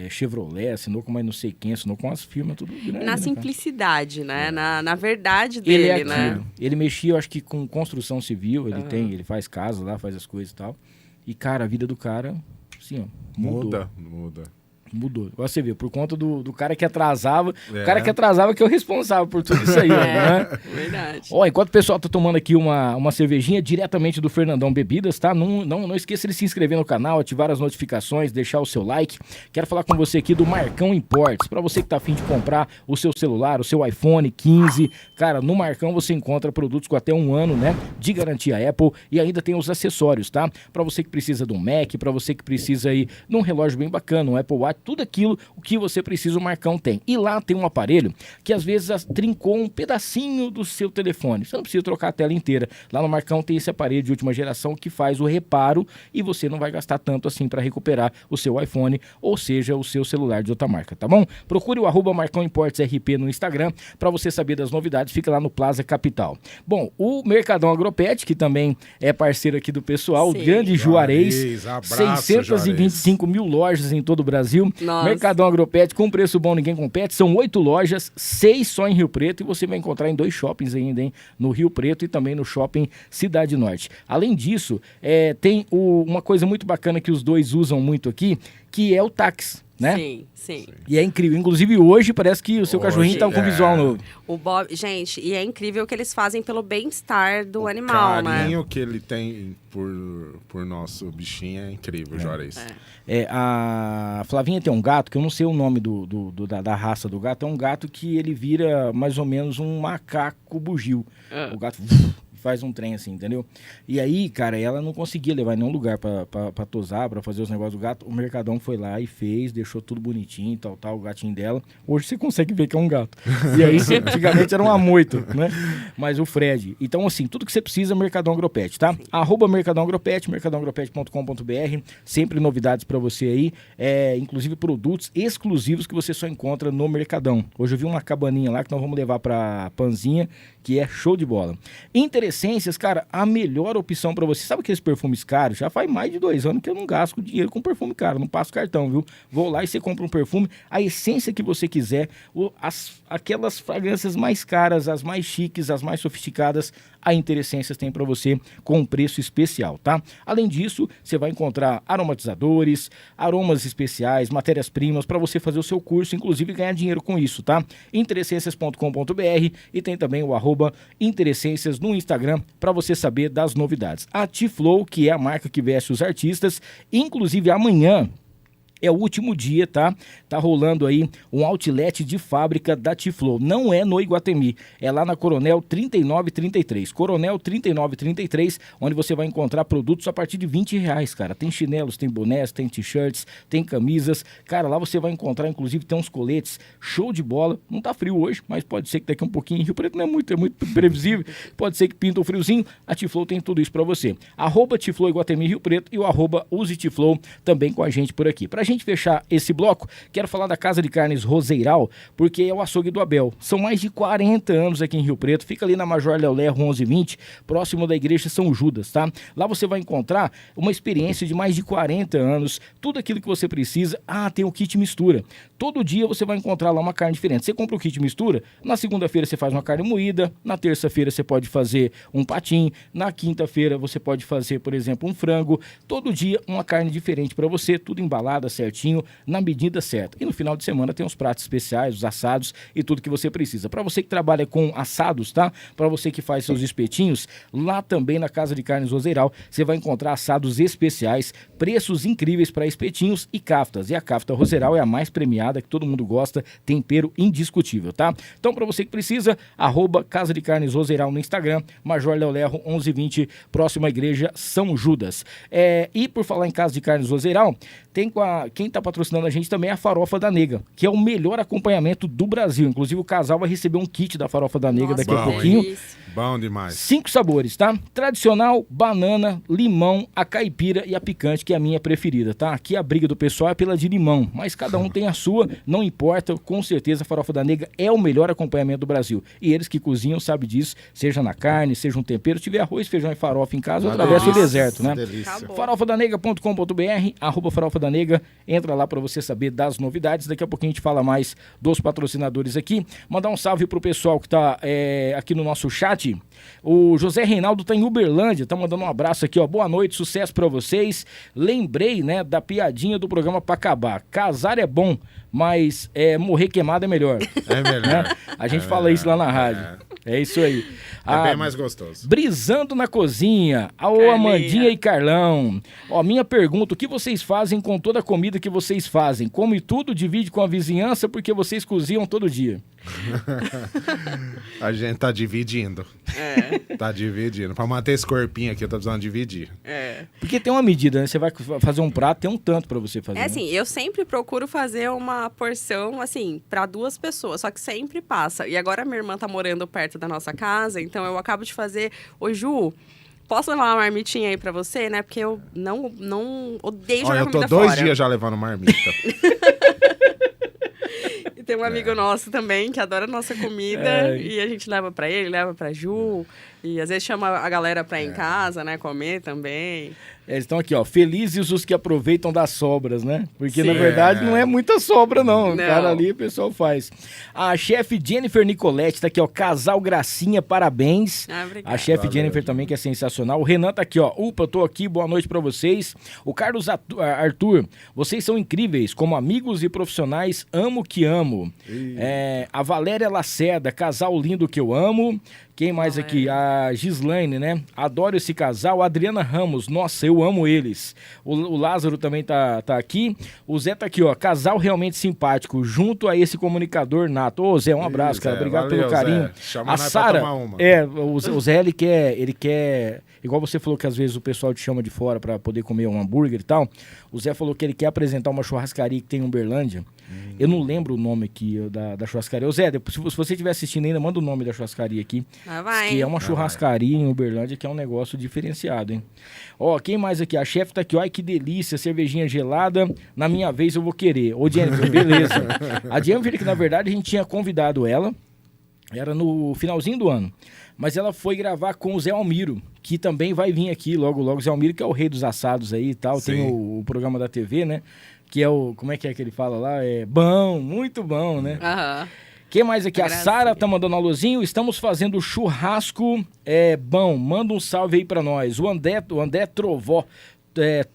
Chevrolet, assinou com mais não sei quem, assinou com as firmas, tudo grande. Na simplicidade, né? Na verdade dele, né? Ele mexia, eu acho que com construção civil, ele faz casa lá, faz as coisas e tal. E, cara, a vida do cara, assim, mudou. Mudou. Você vê, por conta do cara que atrasava. O cara que atrasava que é o responsável por tudo isso aí, né? Verdade. Enquanto o pessoal tá tomando aqui uma cervejinha diretamente do Fernandão Bebidas, tá? Não esqueça de se inscrever no canal, ativar as notificações, deixar o seu like. Quero falar com você aqui do Marcão Imports. Pra você que tá afim de comprar o seu celular, o seu iPhone 15. Cara, no Marcão você encontra produtos com até 1 ano, né? De garantia Apple. E ainda tem os acessórios, tá? Pra você que precisa de um Mac, pra você que precisa aí de um relógio bem bacana, um Apple Watch tudo aquilo o que você precisa, o Marcão tem. E lá tem um aparelho que às vezes trincou um pedacinho do seu telefone. Você não precisa trocar a tela inteira. Lá no Marcão tem esse aparelho de última geração que faz o reparo e você não vai gastar tanto assim para recuperar o seu iPhone, ou seja, o seu celular de outra marca, tá bom? Procure o @Marcão Imports RP no Instagram para você saber das novidades. Fica lá no Plaza Capital. Bom, o Mercadão Agropet, que também é parceiro aqui do pessoal, Sim. o grande Juarez, Abraço, 625 mil lojas em todo o Brasil. Nossa. Mercadão Agropet com preço bom, ninguém compete. São 8 lojas, 6 só em Rio Preto, e você vai encontrar em 2 shoppings ainda, hein? No Rio Preto e também no shopping Cidade Norte. Além disso, tem uma coisa muito bacana que os dois usam muito aqui, que é o táxi, né? Sim. E é incrível. Inclusive hoje parece que o seu cachorrinho tá com visual novo. O Bob, gente, e é incrível o que eles fazem pelo bem-estar do animal, né? O carinho que ele tem por nosso bichinho é incrível, Juarez. A Flavinha tem um gato, que eu não sei o nome da raça do gato, é um gato que ele vira mais ou menos um macaco bugio. O gato faz um trem assim, entendeu? E aí, cara, ela não conseguia levar em nenhum lugar pra tosar, pra fazer os negócios do gato. O Mercadão foi lá e fez, deixou tudo bonitinho, tal, o gatinho dela. Hoje você consegue ver que é um gato. E aí, antigamente era um amoito, né? Mas o Fred. Então, assim, tudo que você precisa, Mercadão Agropet, tá? @Mercadão Agropet, mercadãoagropet.com.br, sempre novidades pra você aí, inclusive produtos exclusivos que você só encontra no Mercadão. Hoje eu vi uma cabaninha lá que nós vamos levar pra Panzinha, que é show de bola. Essências, cara, a melhor opção pra você. Sabe aqueles perfumes caros? Já faz mais de 2 anos que eu não gasto dinheiro com perfume caro, não passo cartão, viu? Vou lá e você compra um perfume, a essência que você quiser, aquelas fragrâncias mais caras, as mais chiques, as mais sofisticadas, a Interessências tem pra você com um preço especial, tá? Além disso, você vai encontrar aromatizadores, aromas especiais, matérias-primas pra você fazer o seu curso, inclusive ganhar dinheiro com isso, tá? Interessências.com.br e tem também o @Interessências no Instagram para você saber das novidades. A T-Flow, que é a marca que veste os artistas, inclusive amanhã é o último dia, tá? Tá rolando aí um outlet de fábrica da T-Flow. Não é no Iguatemi, é lá na Coronel 3933. Coronel 3933, onde você vai encontrar produtos a partir de R$20, cara. Tem chinelos, tem bonés, tem t-shirts, tem camisas. Cara, lá você vai encontrar, inclusive, tem uns coletes show de bola. Não tá frio hoje, mas pode ser que daqui um pouquinho, Rio Preto não é muito previsível. Pode ser que pinta um friozinho. A T-Flow tem tudo isso pra você. @T-Flow Iguatemi Rio Preto e o @Use T-Flow também com a gente por aqui. Pra gente fechar esse bloco, quero falar da Casa de Carnes Roseiral, porque é o açougue do Abel. São mais de 40 anos aqui em Rio Preto, fica ali na Major Léo Lerro 1120, próximo da igreja São Judas, tá? Lá você vai encontrar uma experiência de mais de 40 anos, tudo aquilo que você precisa. Tem o kit mistura. Todo dia você vai encontrar lá uma carne diferente. Você compra o kit mistura, na segunda-feira você faz uma carne moída, na terça-feira você pode fazer um patim, na quinta-feira você pode fazer, por exemplo, um frango. Todo dia uma carne diferente para você, tudo embalada certinho, na medida certa. E no final de semana tem os pratos especiais, os assados e tudo que você precisa. Para você que trabalha com assados, tá? Para você que faz seus espetinhos, lá também na Casa de Carnes Roseiral, você vai encontrar assados especiais, preços incríveis para espetinhos e caftas. E a cafta Roseiral é a mais premiada, que todo mundo gosta, tempero indiscutível, tá? Então, para você que precisa, @Casa de Carnes Roseiral no Instagram, Major Léo Lerro 1120, próxima à igreja São Judas. E por falar em Casa de Carnes Roseiral, tem quem tá patrocinando a gente também é a Farofa da Nega, que é o melhor acompanhamento do Brasil. Inclusive o casal vai receber um kit da Farofa da Nega daqui a pouquinho. Bom demais. 5 sabores, tá? Tradicional, banana, limão, a caipira e a picante, que é a minha preferida, tá? Aqui a briga do pessoal é pela de limão, mas cada um tem a sua, não importa, com certeza a Farofa da Nega é o melhor acompanhamento do Brasil. E eles que cozinham sabem disso, seja na carne, seja um tempero, tiver arroz, feijão e farofa em casa, eu atravesso o deserto, né? Farofadanega.com.br, @Farofa da Nega, entra lá para você saber das novidades. Daqui a pouquinho a gente fala mais dos patrocinadores aqui. Mandar um salve pro pessoal que tá aqui no nosso chat. O José Reinaldo tá em Uberlândia, tá mandando um abraço aqui, ó. Boa noite, sucesso pra vocês. Lembrei, né, da piadinha do programa pra acabar. Casar é bom, mas morrer queimado é melhor. É melhor. Né? A gente fala isso lá na rádio. É isso aí. Bem mais gostoso. Brisando na cozinha. Alô, Amandinha e Carlão. Ó, minha pergunta, o que vocês fazem com toda a comida que vocês fazem? Come tudo, divide com a vizinhança porque vocês cozinham todo dia. A gente tá dividindo. Tá dividindo. Pra manter esse corpinho aqui, eu tô precisando dividir. Porque tem uma medida, né? Você vai fazer um prato, tem um tanto pra você fazer. É assim, eu sempre procuro fazer uma porção, assim, pra 2 pessoas, só que sempre passa. E agora minha irmã tá morando perto da nossa casa, então eu acabo de fazer... Ô, Ju, posso levar uma marmitinha aí pra você, né? Porque eu não odeio jogar Olha, eu tô comida 2 fora. dias já levando marmita. E tem um amigo nosso também que adora nossa comida. Ai. E a gente leva pra ele, leva pra Ju. E às vezes chama a galera pra ir em casa, né? Comer também. Eles estão aqui, ó, felizes os que aproveitam das sobras, né? Porque, Sim. na verdade, não é muita sobra, não. O Não. cara ali, o pessoal faz. A chefe Jennifer Nicoletti tá aqui, ó, casal Gracinha, parabéns. Obrigada. A chefe Valeu, Jennifer Ju. também, que é sensacional. O Renan tá aqui, ó, upa, eu tô aqui, boa noite pra vocês. O Carlos Arthur, vocês são incríveis, como amigos e profissionais, amo que amo. A Valéria Lacerda, casal lindo que eu amo. Quem mais aqui? A Gislaine, né? Adoro esse casal. A Adriana Ramos, nossa, eu amo eles. O Lázaro também tá aqui. O Zé tá aqui, ó. Casal realmente simpático, junto a esse comunicador nato. Ô, Zé, um abraço, cara. Zé, Obrigado valeu, pelo carinho. Zé. Chama A nós pra Sara, tomar uma. o Zé, ele quer... Igual você falou que às vezes o pessoal te chama de fora pra poder comer um hambúrguer e tal. O Zé falou que ele quer apresentar uma churrascaria que tem em Uberlândia. Eu não lembro o nome aqui da churrascaria. Ô Zé, se você estiver assistindo ainda, manda o nome da churrascaria aqui. Vai. Que é uma churrascaria em Uberlândia, que é um negócio diferenciado, hein? Ó, quem mais aqui? A chefe tá aqui, ó, ai que delícia, cervejinha gelada, na minha vez eu vou querer. Ô, Jennifer, beleza. A Jennifer, que na verdade a gente tinha convidado ela, era no finalzinho do ano, mas ela foi gravar com o Zé Almiro, que também vai vir aqui logo, logo. O Zé Almiro, que é o rei dos assados aí e tal, tem Sim. o programa da TV, né? Que é o, como é que ele fala lá? É bom, muito bom, né? Aham. Quem mais aqui? A Gracinha. Sara tá mandando um alôzinho. Estamos fazendo churrasco bom. Manda um salve aí pra nós. O André Trovó.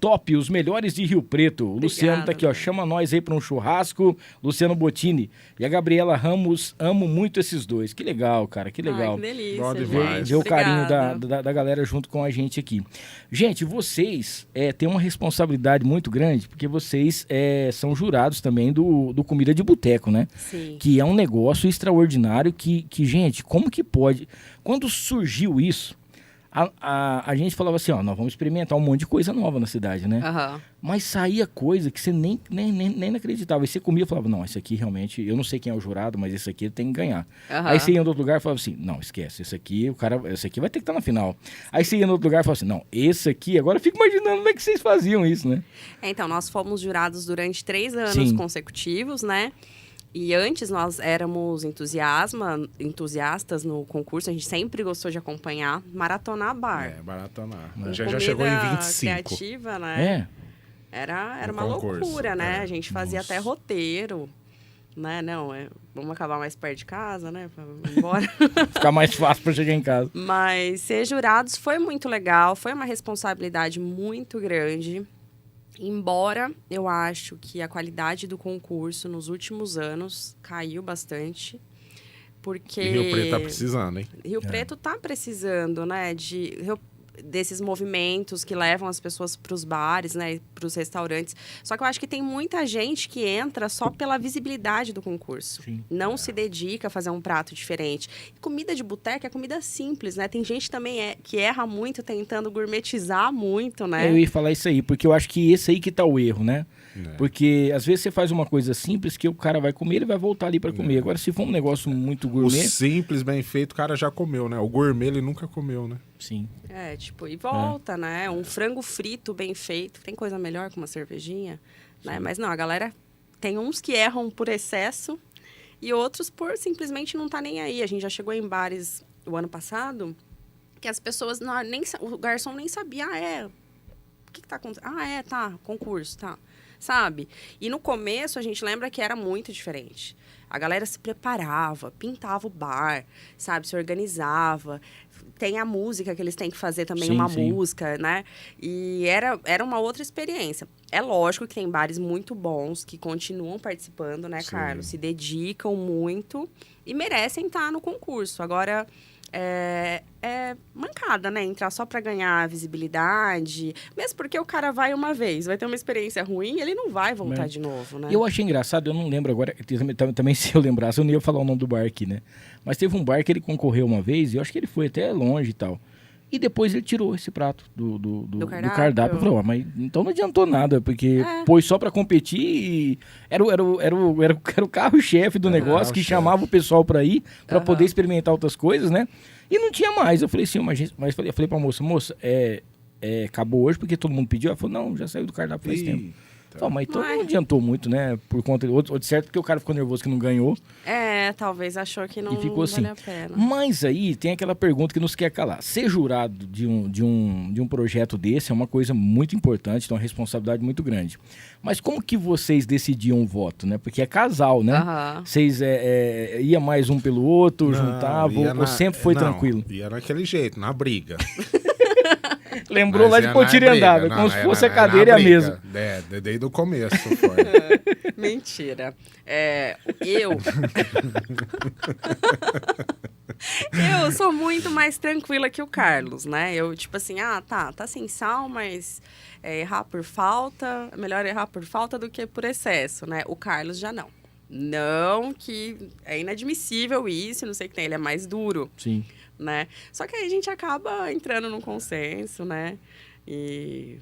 Top, os melhores de Rio Preto. O Luciano tá aqui, ó. Chama nós aí pra um churrasco. Luciano Bottini. E a Gabriela Ramos. Amo muito esses dois. Que legal, cara. Que legal. Ai, que delícia, Bom gente. demais. Ver o carinho Obrigada. da galera junto com a gente aqui. Gente, vocês têm uma responsabilidade muito grande, porque vocês são jurados também do Comida de Boteco, né? Sim. Que é um negócio extraordinário que, gente, como que pode... Quando surgiu isso, a gente falava assim, ó, nós vamos experimentar um monte de coisa nova na cidade, né? Aham. Mas saía coisa que você nem acreditava. E você comia e falava, não, esse aqui realmente, eu não sei quem é o jurado, mas esse aqui tem que ganhar. Aham. Aí você ia em outro lugar e falava assim, não, esquece, esse aqui vai ter que estar na final. Aí você ia em outro lugar e falava assim, não, esse aqui, agora eu fico imaginando como é que vocês faziam isso, né? Então, nós fomos jurados durante 3 anos Sim. consecutivos, né? E antes nós éramos entusiastas no concurso, a gente sempre gostou de acompanhar, maratonar bar. Baratonar. Com Já comida chegou em 25. criativa, né? Era No uma concurso, loucura, né? é. A gente fazia Nossa. até roteiro, né? Não, vamos acabar mais perto de casa, né? Pra ir embora. Ficar mais fácil pra chegar em casa. Mas ser jurados foi muito legal, foi uma responsabilidade muito grande. Embora eu acho que a qualidade do concurso nos últimos anos caiu bastante. Porque E Rio Preto tá precisando, hein? Rio Preto tá precisando, né, desses movimentos que levam as pessoas para os bares, né, para os restaurantes. Só que eu acho que tem muita gente que entra só pela visibilidade do concurso. Sim. Não se dedica a fazer um prato diferente. E comida de boteca é comida simples, né? Tem gente também que erra muito tentando gourmetizar muito, né? Eu ia falar isso aí, porque eu acho que esse aí que tá o erro, né? É. Porque às vezes você faz uma coisa simples que o cara vai comer, ele vai voltar ali pra comer. Agora, se for um negócio muito O gourmet... simples, bem feito, o cara já comeu, né? O gourmet, ele nunca comeu, né? Sim. E volta, né? Um frango frito bem feito. Tem coisa melhor que uma cervejinha, né? Mas não, a galera... Tem uns que erram por excesso e outros por simplesmente não tá nem aí. A gente já chegou em bares o ano passado que as pessoas... o garçom nem sabia. O que tá acontecendo? Tá, concurso, tá. Sabe? E no começo a gente lembra que era muito diferente. A galera se preparava, pintava o bar, sabe? Se organizava. Tem a música que eles têm que fazer também, Sim, uma sim. música, né? E era uma outra experiência. É lógico que tem bares muito bons que continuam participando, né, Sim. Carlos? Se dedicam muito e merecem estar no concurso. Agora, é mancada, né? Entrar só pra ganhar visibilidade. Mesmo porque o cara vai uma vez, vai ter uma experiência ruim, ele não vai voltar de novo, né? Eu achei engraçado, eu não lembro agora, também se eu lembrasse, eu não ia falar o nome do bar aqui, né? Mas teve um bar que ele concorreu uma vez, e eu acho que ele foi até longe e tal. E depois ele tirou esse prato do cardápio. Eu falei, mas então não adiantou nada, porque pôs só pra competir e era o carro-chefe do negócio que chamava o pessoal pra ir, pra poder experimentar outras coisas, né? E não tinha mais. Eu falei assim, mas eu falei pra moça, acabou hoje porque todo mundo pediu? Ela falou, não, já saiu do cardápio faz tempo. Mas então não adiantou muito, né? Por conta de outro certo, porque o cara ficou nervoso que não ganhou. Talvez achou que não ficou assim. vale a pena. Mas aí tem aquela pergunta que nos quer calar. Ser jurado de um projeto desse é uma coisa muito importante, então é uma responsabilidade muito grande. Mas como que vocês decidiam o voto, né? Porque é casal, né? Vocês ia mais um pelo outro, juntavam, ou sempre foi tranquilo? Ia naquele jeito, na briga. Lembrou lá de Potirendaba, como se fosse a cadeira e a mesa. Desde o começo foi. Mentira. Eu sou muito mais tranquila que o Carlos, né? Eu, tipo assim, tá sem sal, mas errar por falta, melhor errar por falta do que por excesso, né? O Carlos já não. Não, que é inadmissível isso, não sei o que tem, ele é mais duro. Sim. Né? Só que aí a gente acaba entrando num consenso, né? E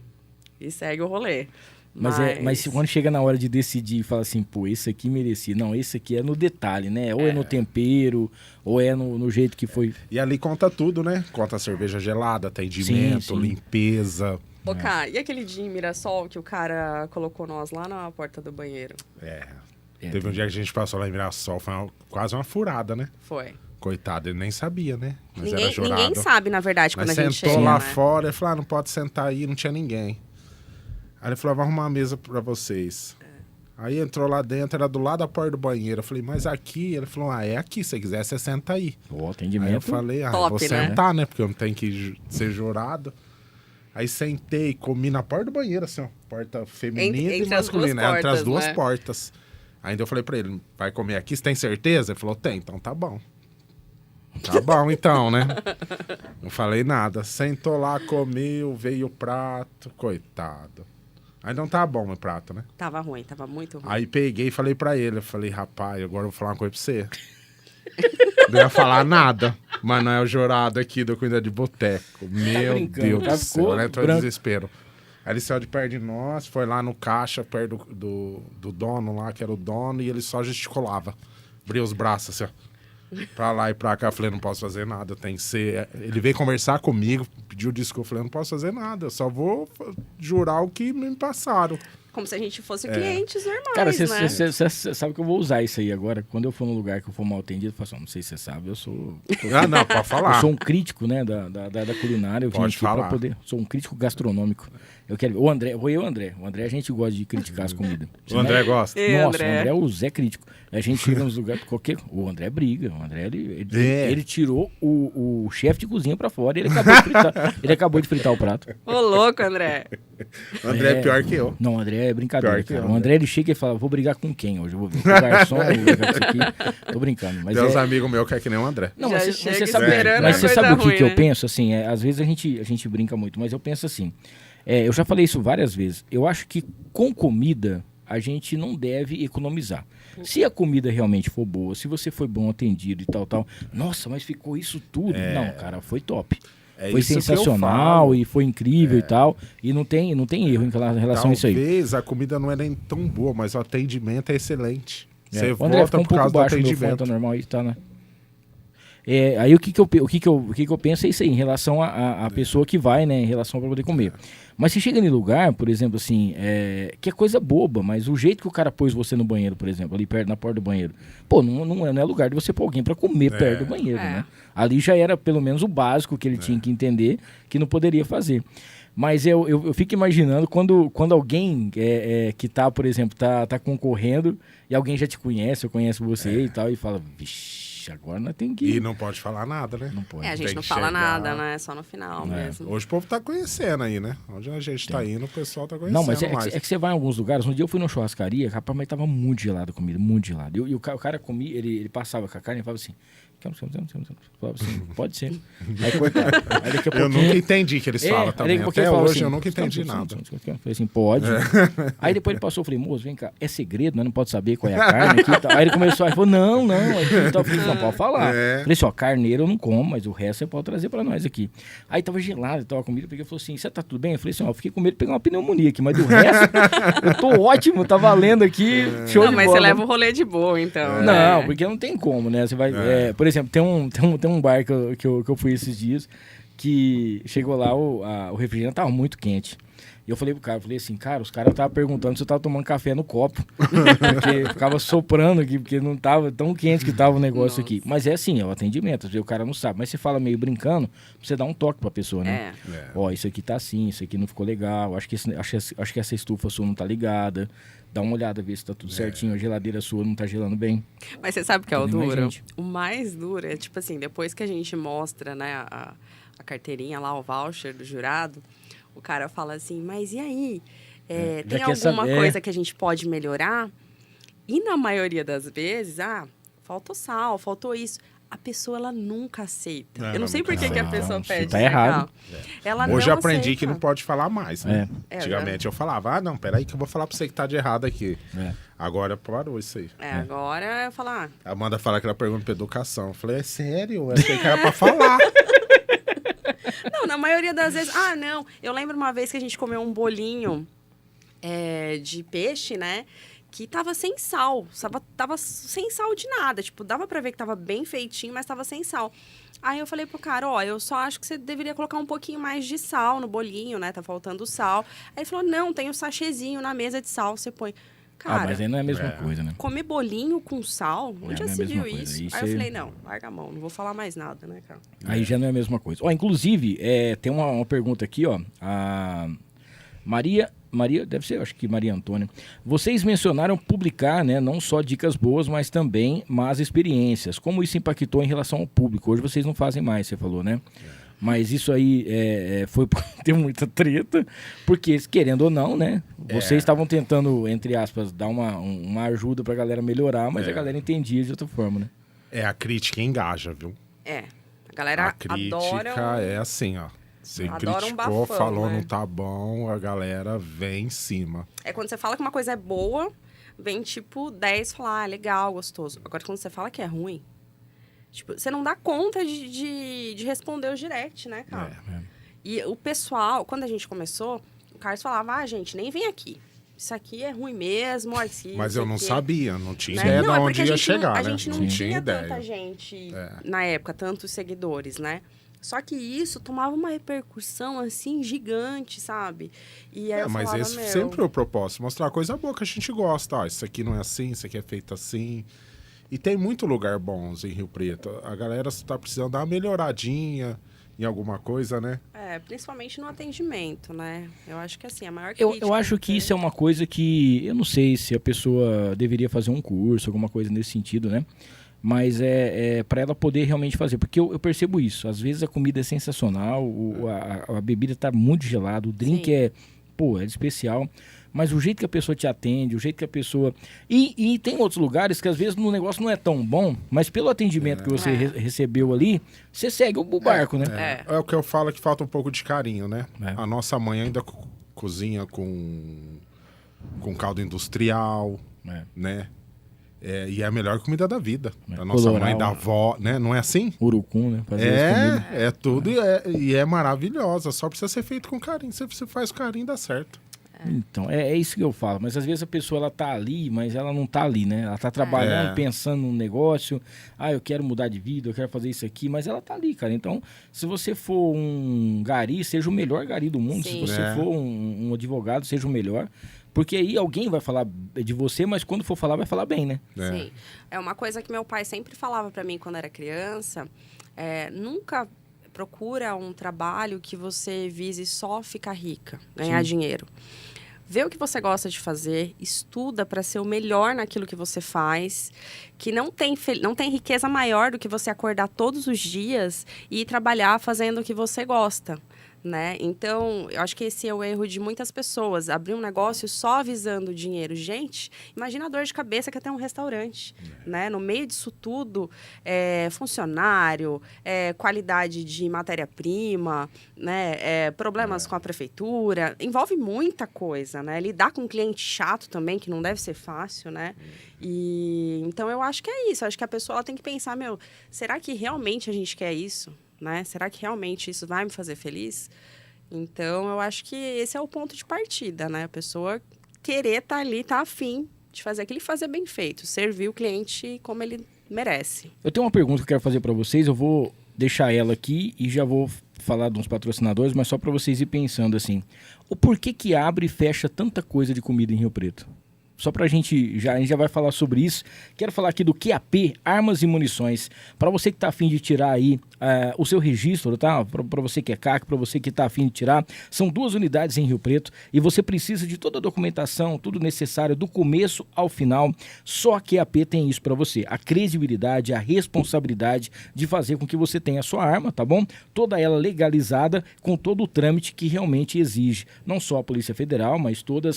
segue o rolê. Mas quando chega na hora de decidir, fala assim, pô, esse aqui merecia. Não, esse aqui é no detalhe, né? Ou é no tempero, ou é no jeito que foi. E ali conta tudo, né? Conta a cerveja gelada, atendimento, limpeza. Ô, cara, e aquele dia em Mirassol que o cara colocou nós lá na porta do banheiro? Teve um dia que a gente passou lá em Mirassol, foi quase uma furada, né? Foi. Coitado, ele nem sabia, né? Mas era jurado. Ninguém sabe, na verdade, quando a gente chega. Sentou lá né? fora, ele falou, não pode sentar aí, não tinha ninguém. Aí ele falou, vou arrumar uma mesa pra vocês. Aí entrou lá dentro, era do lado da porta do banheiro. Eu falei, mas aqui? Ele falou, é aqui, se você quiser, você senta aí. O atendimento. Aí eu falei, top, vou sentar, né? Porque eu não tenho que ser jurado. Aí sentei, comi na porta do banheiro, assim, ó. Porta feminina e masculina, entre as duas portas. Ainda eu falei pra ele, vai comer aqui, você tem certeza? Ele falou, tem, então tá bom. Tá bom, então, né? Não falei nada. Sentou lá, comeu, veio o prato. Coitado. Aí não tá bom o prato, né? Tava ruim, tava muito ruim. Aí peguei e falei pra ele. Eu falei, rapaz, agora eu vou falar uma coisa pra você. Não ia falar nada. Mas não é o jurado aqui do Cuida de Boteco. Meu Deus do céu. Ele entrou em desespero. Aí ele saiu de perto de nós, foi lá no caixa, perto do dono lá, que era o dono, e ele só gesticulava. Abriu os braços, assim, ó. Pra lá e pra cá, eu falei, não posso fazer nada, tem que ser... Ele veio conversar comigo, pediu desculpa, eu falei, não posso fazer nada, eu só vou jurar o que me passaram. Como se a gente fosse clientes normais, cara, né? Você sabe que eu vou usar isso aí agora, quando eu for num lugar que eu for mal atendido, eu falo assim, não sei se você sabe, eu sou... não, pode falar. Eu sou um crítico, né, da culinária, eu vim aqui pra poder... Sou um crítico gastronômico. Eu quero ver. O André, o André a gente gosta de criticar as comidas. O André gosta? Nossa, o André é o Zé crítico. A gente chega nos lugares, o André briga. O André, ele tirou o chefe de cozinha pra fora e ele acabou de fritar o prato. Ô, louco, André. O André é pior que eu. Não, o André é brincadeira, cara. O André, ele chega e fala, vou brigar com quem hoje? Eu vou ver com o garçom, vou brigar com isso aqui. Tô brincando. Mas tem uns amigos meus que é que nem o André. Não, mas você sabe o que eu penso? Assim, às vezes a gente brinca muito, mas eu penso assim... eu já falei isso várias vezes. Eu acho que com comida a gente não deve economizar. Se a comida realmente for boa, se você foi bom atendido e tal, nossa, mas ficou isso tudo. Não, cara, foi top. Foi sensacional e foi incrível e tal. E não tem erro em relação a isso aí. Talvez a comida não é nem tão boa, mas o atendimento é excelente. Você o André ficou um pouco baixo no meu fone, tá normal aí, tá, né? Aí o que eu penso é isso aí, em relação à pessoa que vai, né, em relação para poder comer. Mas se chega em lugar, por exemplo, assim, que é coisa boba, mas o jeito que o cara pôs você no banheiro, por exemplo, ali perto, na porta do banheiro, pô, não é lugar de você pôr alguém para comer perto do banheiro, né? Ali já era pelo menos o básico que ele tinha que entender, que não poderia fazer. Mas eu fico imaginando quando alguém que tá, por exemplo, tá concorrendo e alguém já te conhece, ou conhece você e tal, e fala, vixi, Ixi, agora nós temos que... E não pode falar nada, né? Não pode. A gente Tem não que fala chegar. nada, né? Só no final mesmo. Hoje o povo tá conhecendo aí, né? Onde a gente tá indo, o pessoal tá conhecendo Não, mas é mais. que você vai em alguns lugares. Um dia eu fui numa churrascaria, rapaz, mas tava muito gelado a comida, muito gelado. E o cara comia, ele passava com a carne e falava assim... Falava assim, pode ser. Aí cortava. Aí daqui a Eu pouquinho... nunca entendi que eles falam também. porque Até ele falava hoje assim, eu nunca entendi nada. Eu falei assim, pode. Aí depois ele passou, eu falei, moço, vem cá, é segredo, né? Não pode saber qual é a carne aqui e tal. Aí ele começou, aí falou, não. Aqui, tal. Eu falei, não, pode falar. Falei assim, ó, carneiro eu não como, mas o resto você pode trazer pra nós aqui. Aí tava gelado e tal, a comida, eu peguei e falei assim, você tá tudo bem? Eu falei assim, ó, eu fiquei com medo de pegar uma pneumonia aqui, mas do resto, eu tô ótimo, tá valendo aqui, show Não, de mas bola. você leva o rolê de boa, então. Não, né? porque não tem como, né? Você vai, por exemplo, tem um bar que eu fui esses dias que chegou lá, o refrigerante tava muito quente. E eu falei pro cara, os caras estavam perguntando se eu tava tomando café no copo. Porque ficava soprando aqui, porque não tava tão quente que tava o negócio aqui. Mas é assim, é o atendimento, às vezes o cara não sabe. Mas você fala meio brincando, você dá um toque pra pessoa, né? Ó, isso aqui tá assim, isso aqui não ficou legal, acho que essa estufa sua não tá ligada. Dá uma olhada, ver se tá tudo certinho, a geladeira sua não tá gelando bem. Mas você sabe o que é o Tem mais duro? gente. O mais duro é, tipo assim, depois que a gente mostra, né, a carteirinha lá, o voucher do jurado, o cara fala assim, mas e aí? Tem alguma coisa que a gente pode melhorar? E na maioria das vezes, faltou sal, faltou isso. A pessoa, ela nunca aceita. Eu não sei por que a pessoa pede. tá errado. Ela Hoje não eu aprendi aceita. que não pode falar mais, né? Antigamente já. eu falava, não, peraí que eu vou falar pra você que tá de errado aqui. Agora parou isso aí. Agora eu falo, A Amanda fala que ela pergunta pra educação. Eu falei, é sério? Eu achei que era pra falar. Não, na maioria das vezes... não. Eu lembro uma vez que a gente comeu um bolinho de peixe, né? Que tava sem sal. Tava sem sal de nada. Tipo, dava pra ver que tava bem feitinho, mas tava sem sal. Aí eu falei pro cara, eu só acho que você deveria colocar um pouquinho mais de sal no bolinho, né? Tá faltando sal. Aí ele falou, não, tem um sachêzinho na mesa de sal, você põe. Cara, mas aí não é a mesma coisa, né? comer bolinho com sal, onde já não é a se mesma viu coisa. isso? Aí eu falei, não, larga a mão, não vou falar mais nada, né, cara? Aí já não é a mesma coisa. Inclusive, tem uma pergunta aqui, ó. A Maria, deve ser, acho que Maria Antônia. Vocês mencionaram publicar, né, não só dicas boas, mas também más experiências. Como isso impactou em relação ao público? Hoje vocês não fazem mais, você falou, né? Mas isso aí foi por ter muita treta, porque, querendo ou não, né? Vocês estavam tentando, entre aspas, dar uma ajuda pra galera melhorar, mas a galera entendia de outra forma, né? A crítica engaja, viu? A galera A crítica adora... é assim, ó. Você Adora um criticou, bafão, falou né? não tá bom, a galera vem em cima. É quando você fala que uma coisa é boa, vem tipo 10 falar, legal, gostoso. Agora, quando você fala que é ruim, tipo, você não dá conta de responder o direct, né, cara? E o pessoal, quando a gente começou, o Carlos falava, gente, nem vem aqui. Isso aqui é ruim mesmo, ó, Mas eu não sabia, não tinha né? ideia Não, de é onde porque ia a chegar, né? gente não tinha ideia. tanta gente na época, tantos seguidores, né? Só que isso tomava uma repercussão, assim, gigante, sabe? E aí eu mas falava, esse sempre é o propósito, mostrar coisa boa que a gente gosta. Isso aqui não é assim, isso aqui é feito assim. E tem muito lugar bons em Rio Preto. A galera está precisando dar uma melhoradinha em alguma coisa, né? Principalmente no atendimento, né? Eu acho que assim, a maior Eu crítica acho que isso é uma coisa que... Eu não sei se a pessoa deveria fazer um curso, alguma coisa nesse sentido, né? Mas é para ela poder realmente fazer. Porque eu percebo isso. Às vezes a comida é sensacional, a bebida tá muito gelada, o drink é especial. Mas o jeito que a pessoa te atende, o jeito que a pessoa... E tem outros lugares que às vezes o negócio não é tão bom, mas pelo atendimento que você recebeu ali, você segue o barco, né? É o que eu falo, que falta um pouco de carinho, né? É. A nossa mãe ainda cozinha com caldo industrial, né? E é a melhor comida da vida. A nossa Coloral, mãe da avó, né? Não é assim? Urucum, né? Fazer as comidas. É tudo e é maravilhosa. Só precisa ser feito com carinho. Se você faz com carinho, dá certo. Então, é isso que eu falo. Mas às vezes a pessoa, ela tá ali, mas ela não tá ali, né? Ela tá trabalhando, pensando num negócio. Eu quero mudar de vida, eu quero fazer isso aqui. Mas ela tá ali, cara. Então, se você for um gari, seja o melhor gari do mundo. Sim. Se você for um advogado, seja o melhor. Porque aí alguém vai falar de você, mas quando for falar, vai falar bem, né? Sim. É uma coisa que meu pai sempre falava pra mim quando era criança. Nunca procura um trabalho que você vise só ficar rica, ganhar dinheiro. vê o que você gosta de fazer, estuda para ser o melhor naquilo que você faz, que não tem riqueza maior do que você acordar todos os dias e ir trabalhar fazendo o que você gosta. Né? Então, eu acho que esse é o erro de muitas pessoas, abrir um negócio só visando dinheiro. Gente, imagina a dor de cabeça que é ter um restaurante, né? No meio disso tudo, funcionário, qualidade de matéria-prima, né? Problemas com a prefeitura, envolve muita coisa, né? Lidar com um cliente chato também, que não deve ser fácil, né? E então eu acho que é isso, eu acho que a pessoa ela tem que pensar, será que realmente a gente quer isso? Né? Será que realmente isso vai me fazer feliz? Então, eu acho que esse é o ponto de partida, né? A pessoa querer estar ali, estar afim de fazer aquilo e fazer bem feito, servir o cliente como ele merece. Eu tenho uma pergunta que eu quero fazer para vocês, eu vou deixar ela aqui e já vou falar de uns patrocinadores, mas só para vocês ir pensando assim, o porquê que abre e fecha tanta coisa de comida em Rio Preto? Só para a gente já vai falar sobre isso. Quero falar aqui do QAP, Armas e Munições. Para você que está afim de tirar aí o seu registro, tá? Para você que é CAC, para você que está afim de tirar. São 2 unidades em Rio Preto e você precisa de toda a documentação, tudo necessário do começo ao final. Só a QAP tem isso para você. A credibilidade, a responsabilidade de fazer com que você tenha a sua arma, tá bom? Toda ela legalizada com todo o trâmite que realmente exige. Não só a Polícia Federal, mas toda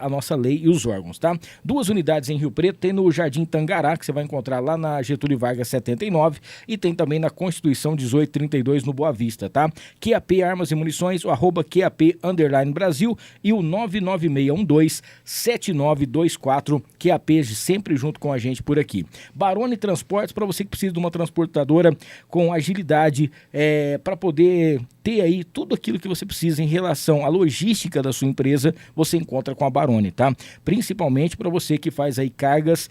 a nossa lei e os órgãos, tá? 2 unidades em Rio Preto, tem no Jardim Tangará, que você vai encontrar lá na Getúlio Vargas 79, e tem também na Constituição 1832 no Boa Vista, tá? QAP Armas e Munições, o @QAP_Brasil e o 99612-7924, QAP sempre junto com a gente por aqui. Barone Transportes, para você que precisa de uma transportadora com agilidade, para poder ter aí tudo aquilo que você precisa em relação à logística da sua empresa, você encontra com a Barone, tá? Principalmente para você que faz aí cargas,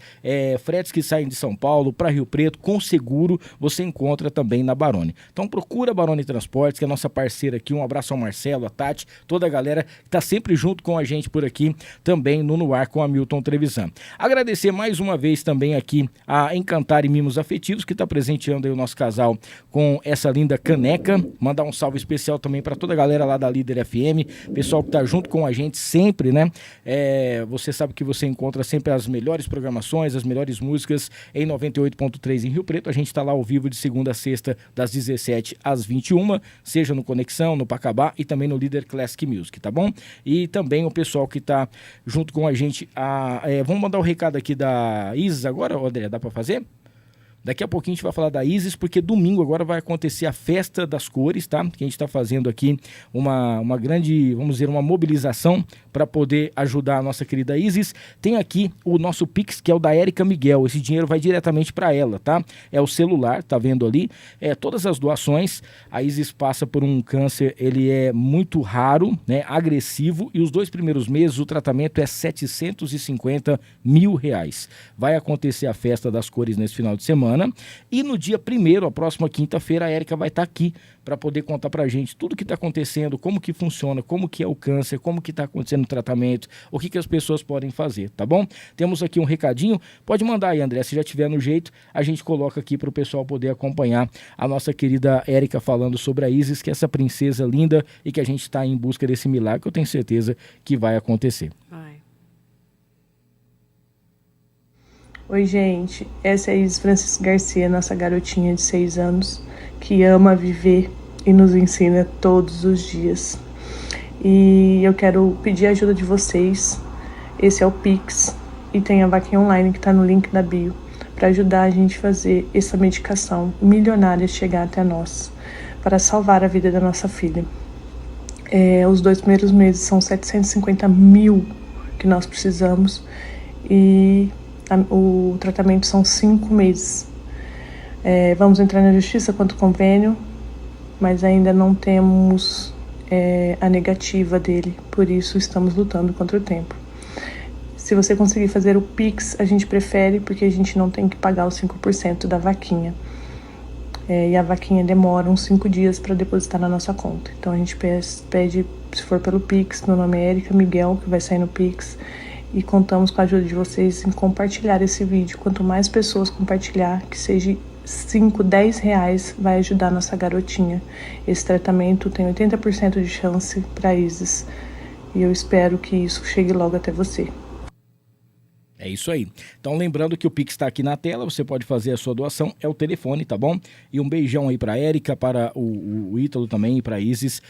fretes que saem de São Paulo para Rio Preto com seguro, você encontra também na Barone. Então procura a Barone Transportes, que é a nossa parceira aqui. Um abraço ao Marcelo, a Tati, toda a galera que tá sempre junto com a gente por aqui, também no ar com a Milton Trevisan. Agradecer mais uma vez também aqui a Encantar e Mimos Afetivos, que tá presenteando aí o nosso casal com essa linda caneca. Mandar um salve especial também para toda a galera lá da Líder FM, pessoal que tá junto com a gente sempre, né? Você sabe que você encontra sempre as melhores programações, as melhores músicas em 98.3 em Rio Preto. A gente tá lá ao vivo de segunda a sexta, das 17 às 21, seja no Conexão, no Pacabá e também no Líder Classic Music, tá bom? E também o pessoal que tá junto com a gente, vamos mandar o recado aqui da Isis agora, André, dá para fazer? Daqui a pouquinho a gente vai falar da Isis, porque domingo agora vai acontecer a Festa das Cores, tá? Que a gente está fazendo aqui uma grande, vamos dizer, uma mobilização para poder ajudar a nossa querida Isis. Tem aqui o nosso Pix, que é o da Érica Miguel. Esse dinheiro vai diretamente para ela, tá? É o celular, tá vendo ali? Todas as doações. A Isis passa por um câncer, ele é muito raro, né? Agressivo, e os 2 primeiros meses o tratamento é R$750 mil. Vai acontecer a Festa das Cores nesse final de semana. E no dia 1º, a próxima quinta-feira, a Érica vai estar aqui para poder contar pra gente tudo o que está acontecendo, como que funciona, como que é o câncer, como que está acontecendo o tratamento, o que as pessoas podem fazer, tá bom? Temos aqui um recadinho, pode mandar aí, André, se já tiver no jeito, a gente coloca aqui para o pessoal poder acompanhar a nossa querida Érica falando sobre a Isis, que é essa princesa linda e que a gente está em busca desse milagre, que eu tenho certeza que vai acontecer. Oi, gente, essa é a Isis Francisco Garcia, nossa garotinha de 6 anos, que ama viver e nos ensina todos os dias. E eu quero pedir a ajuda de vocês. Esse é o Pix e tem a vaquinha online que está no link da bio, para ajudar a gente a fazer essa medicação milionária chegar até nós, para salvar a vida da nossa filha. Os 2 primeiros meses são 750 mil que nós precisamos e o tratamento são 5 meses. Vamos entrar na justiça quanto ao convênio, mas ainda não temos a negativa dele, por isso estamos lutando contra o tempo. Se você conseguir fazer o Pix, a gente prefere, porque a gente não tem que pagar os 5% da vaquinha. E a vaquinha demora uns 5 dias para depositar na nossa conta. Então a gente pede, se for pelo Pix, meu nome é Érica Miguel, que vai sair no Pix, e contamos com a ajuda de vocês em compartilhar esse vídeo. Quanto mais pessoas compartilhar, que seja 5, 10 reais, vai ajudar a nossa garotinha. Esse tratamento tem 80% de chance para Isis. E eu espero que isso chegue logo até você. É isso aí. Então, lembrando que o Pix está aqui na tela, você pode fazer a sua doação, é o telefone, tá bom? E um beijão aí para a Érica, para o Ítalo também e para a Isis.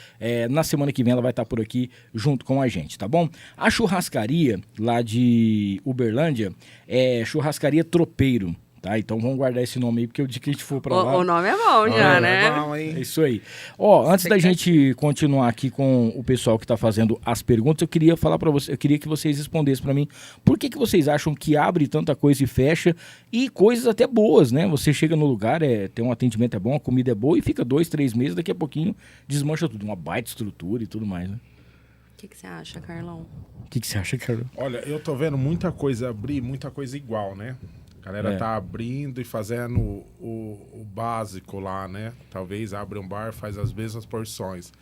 Na semana que vem ela vai estar por aqui junto com a gente, tá bom? A churrascaria lá de Uberlândia é Churrascaria Tropeiro. Tá, então vamos guardar esse nome aí, porque o dia que a gente for pra lá... O nome é bom já, né? É bom, hein? É isso aí. Ó, antes da gente continuar aqui com o pessoal que tá fazendo as perguntas, eu queria falar para você, eu queria que vocês respondessem para mim, por que vocês acham que abre tanta coisa e fecha, e coisas até boas, né? Você chega no lugar, tem um atendimento é bom, a comida é boa, e fica 2, 3 meses, daqui a pouquinho desmancha tudo, uma baita estrutura e tudo mais, né? O que você acha, Carlão? O que você acha, Carlão? Olha, eu tô vendo muita coisa abrir, muita coisa igual, né? A galera tá abrindo e fazendo o básico lá, né? Talvez abre um bar, faz as mesmas porções.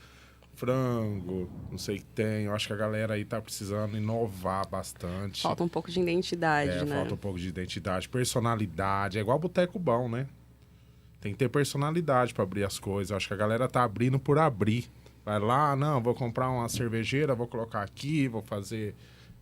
Frango, não sei o que tem. Eu acho que a galera aí tá precisando inovar bastante. Falta um pouco de identidade, né? Falta um pouco de identidade. Personalidade. É igual boteco bom, né? Tem que ter personalidade pra abrir as coisas. Eu acho que a galera tá abrindo por abrir. Vai lá, não, vou comprar uma cervejeira, vou colocar aqui, vou fazer...